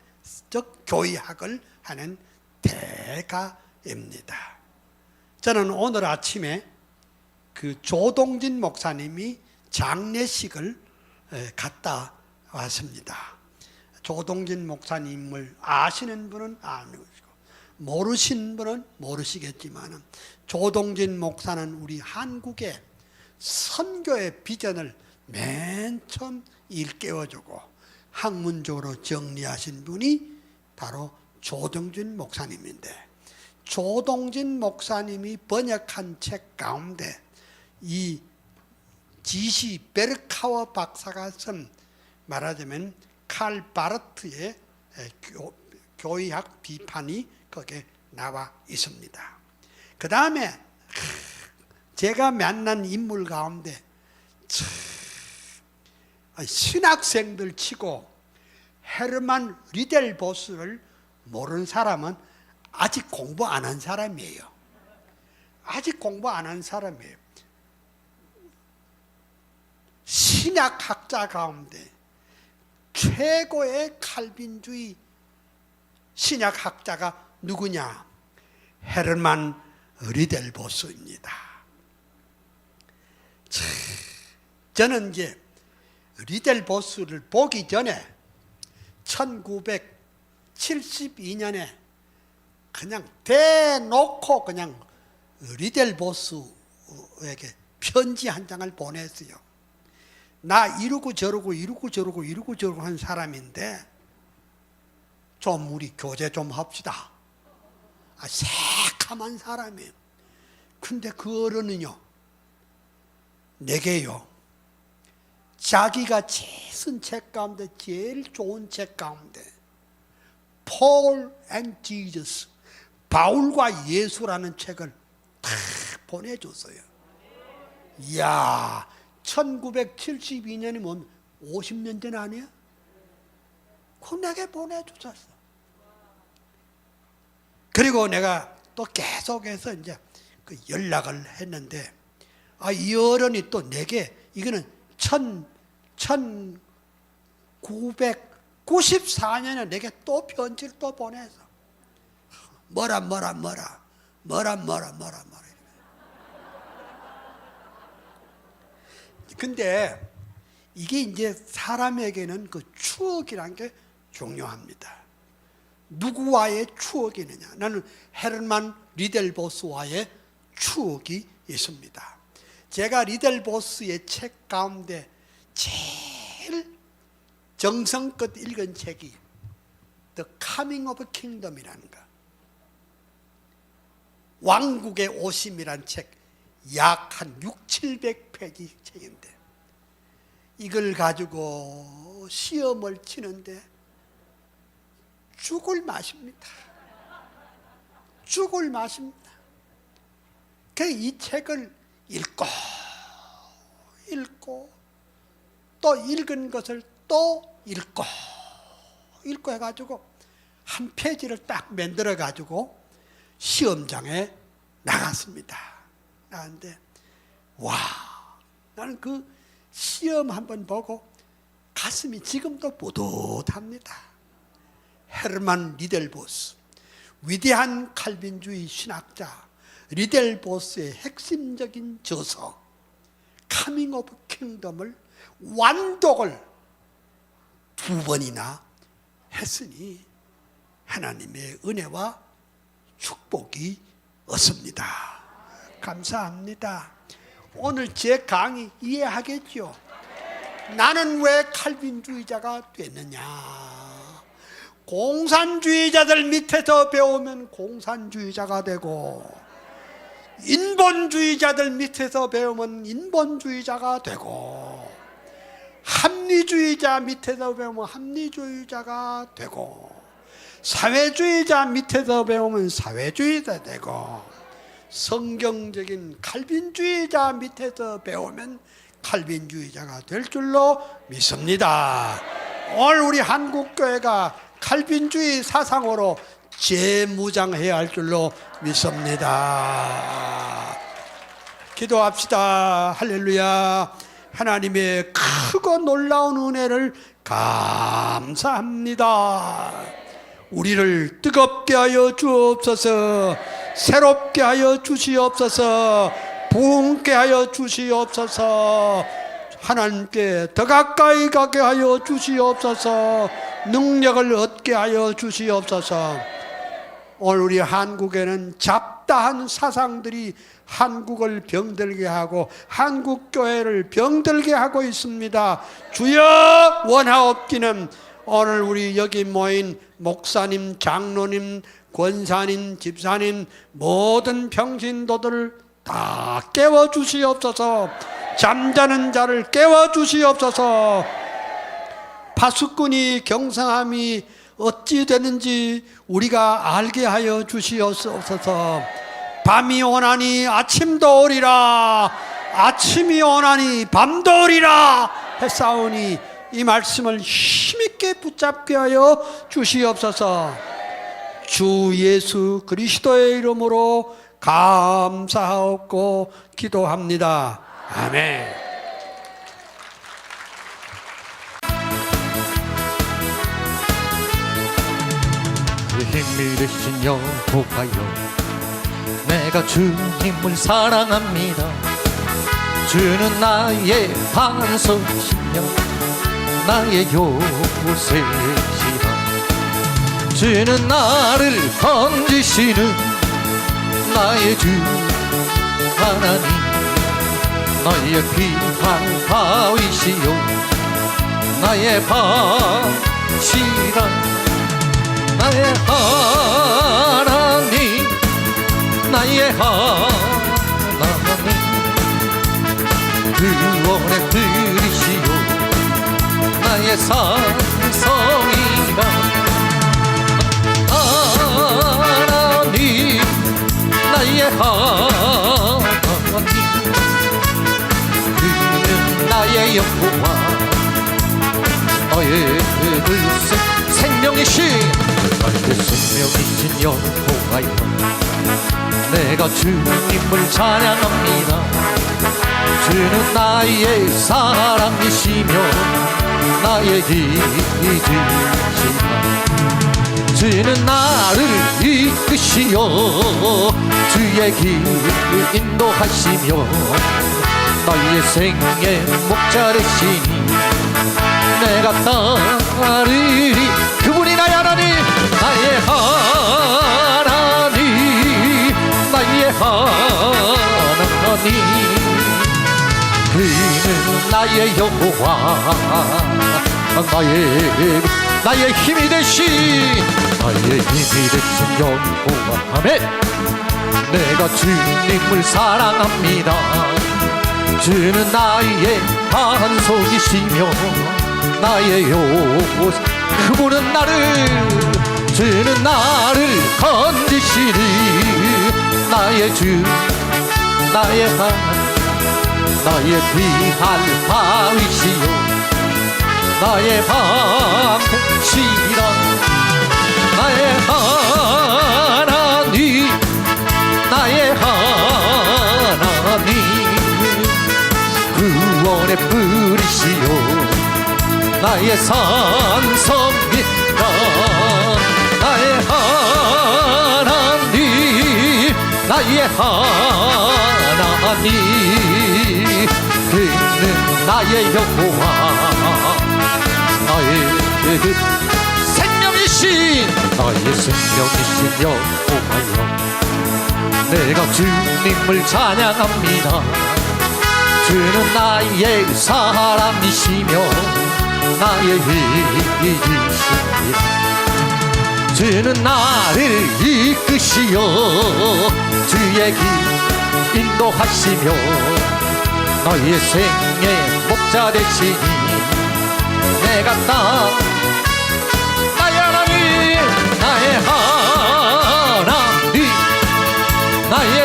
즉 교의학을 하는 대가입니다. 저는 오늘 아침에 그 조동진 목사님이 장례식을 갔다 왔습니다. 조동진 목사님을 아시는 분은 아시고 모르시는 분은 모르시겠지만 조동진 목사는 우리 한국의 선교의 비전을 맨 처음 일깨워주고 학문적으로 정리하신 분이 바로 조동진 목사님인데, 조동진 목사님이 번역한 책 가운데 이 G.C. 베르카워 박사가 쓴 말하자면 칼 바르트의 교의학 비판이 거기에 나와 있습니다. 그 다음에 제가 만난 인물 가운데 신학생들 치고 헤르만 리델보스를 모르는 사람은 아직 공부 안 한 사람이에요. 아직 공부 안 한 사람이에요. 신약학자 가운데 최고의 칼빈주의 신약학자가 누구냐? 헤르만 리델보스입니다. 저는 이제 리델보스를 보기 전에 1972년에 그냥 대놓고 그냥 리델보스에게 편지 한 장을 보냈어요. 나 이러고 저러고 한 사람인데 좀 우리 교제 좀 합시다. 새카만 사람이에요. 근데 그 어른은요, 내게요, 자기가 쓴 책 가운데 제일 좋은 책 가운데 Paul and Jesus, 바울과 예수라는 책을 다 보내줬어요. 이야, 1972년이면 50년 전 아니야? 그거 내게 보내줬었어. 그리고 내가 또 계속해서 이제 그 연락을 했는데, 이 어른이 또 내게, 이거는 1994년에 내게 또 편지를 또 보내서 뭐라. 근데 이게 이제 사람에게는 그 추억이라는 게 중요합니다. 누구와의 추억이느냐? 나는 헤르만 리델보스와의 추억이 있습니다. 제가 리델보스의 책 가운데 제일 정성껏 읽은 책이 The Coming of Kingdom이라는 거, 왕국의 오심이란 책, 약 한 600~700페이지 책인데 이걸 가지고 시험을 치는데 죽을 맛입니다. 이 책을 읽고 또 읽은 것을 또 읽고 해가지고 한 페이지를 딱 만들어 가지고 시험장에 나갔습니다. 나는데 나는 그 시험 한번 보고 가슴이 지금도 뿌듯합니다. 헤르만 리델보스, 위대한 칼빈주의 신학자 리델보스의 핵심적인 저서 카밍 오브 킹덤을 완독을 2번이나 했으니 하나님의 은혜와 축복이 없습니다. 감사합니다. 오늘 제 강의 이해하겠죠? 나는 왜 칼빈주의자가 됐느냐? 공산주의자들 밑에서 배우면 공산주의자가 되고, 인본주의자들 밑에서 배우면 인본주의자가 되고, 합리주의자 밑에서 배우면 합리주의자가 되고, 사회주의자 밑에서 배우면 사회주의자 되고, 성경적인 칼빈주의자 밑에서 배우면 칼빈주의자가 될 줄로 믿습니다. 오늘 우리 한국교회가 칼빈주의 사상으로 재무장해야 할 줄로 믿습니다. 기도합시다. 할렐루야. 하나님의 크고 놀라운 은혜를 감사합니다. 우리를 뜨겁게 하여 주옵소서. 새롭게 하여 주시옵소서. 부흥케 하여 주시옵소서. 하나님께 더 가까이 가게 하여 주시옵소서. 능력을 얻게 하여 주시옵소서. 오늘 우리 한국에는 잡다한 사상들이 한국을 병들게 하고 한국교회를 병들게 하고 있습니다. 주여 원하옵기는 오늘 우리 여기 모인 목사님, 장로님, 권사님, 집사님 모든 평신도들을 다 깨워주시옵소서. 잠자는 자를 깨워주시옵소서. 파수꾼이 경성함이 어찌 되는지 우리가 알게 하여 주시옵소서. 밤이 오나니 아침도 오리라, 아침이 오나니 밤도 오리라 했사오니 이 말씀을 힘있게 붙잡게 하여 주시옵소서. 주 예수 그리스도의 이름으로 감사하옵고 기도합니다. 아멘. 그 힘이 되신 여호와여, 내가 주님을 사랑합니다. 주는 나의 반석이시며 나의 요새시라. 주는 나를 건지시는 나의 주 하나님, 나의 피할 바위시요 나의 방시라. 나의 하나님, 나의 하나님, 구원의 들이시요 나의 산성이라. 하나님, 나의 하나님, 그는 나의 여호와, 너의 글쎄 생명이신, 나의 생명이신 여호와여, 내가 주님을 찬양합니다. 주는 나의 사랑이시며 나의 길이시라. 주는 나를 이끄시어 주의 길 인도하시며 나의 생의 목자 되시니 내가 따르리. 그분이 나의 하나님, 나의 하나님, 나의 하나님, 그는 나의 여호와, 나의 힘이 되신, 나의 힘이 되신 여호와. 아멘. 내가 주님을 사랑합니다. 주는 나의 반석이시며 나의 요새, 그분은 나를, 주는 나를 건지시리. 나의 주, 나의 하나님, 나의 피할 바위시요 나의 방시라. 나의 하나님, 나의 하나님, 구원의 뿌리시요 나의 산성이라. 나의 하나님, 나의 하나님, 그는 나의 여호와, 나의 생명이신, 나의 생명이신 여호와여, 내가 주님을 찬양합니다. 주는 나의 사랑이시며 나의 힘이시라. 주는 나를 이끄시어 주의 길 인도하시며 너희의 생의 목자 되시니 내가 나의 하나님, 나의 하나님, 나의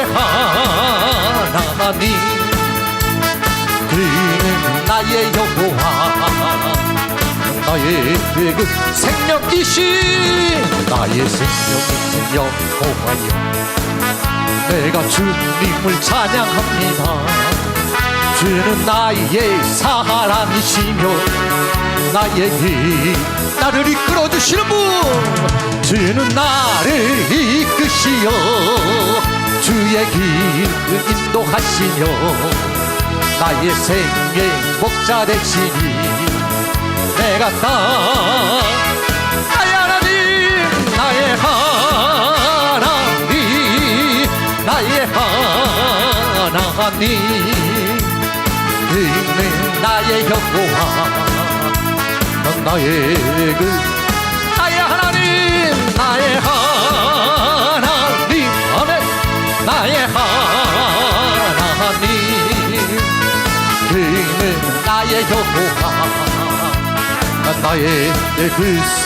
하나님, 그는 나의 여호와 나의 그 생명이신 나의 생명이신 여호와여 내가 주님을 찬양합니다 주는 나의 사랑이시며 나의 나를 이끌어주시는 분 주는 나를 이끄시어 주의 길 인도하시며 나의 생의 목자 되시니 내가 나의 하나님 나의 하나님 나의 하나님 그는 나의 여호와 넌 나의 나의 하나님 나의 하나님 아멘 나의 하나님 그는 나의 여호와 난 나의 글쎄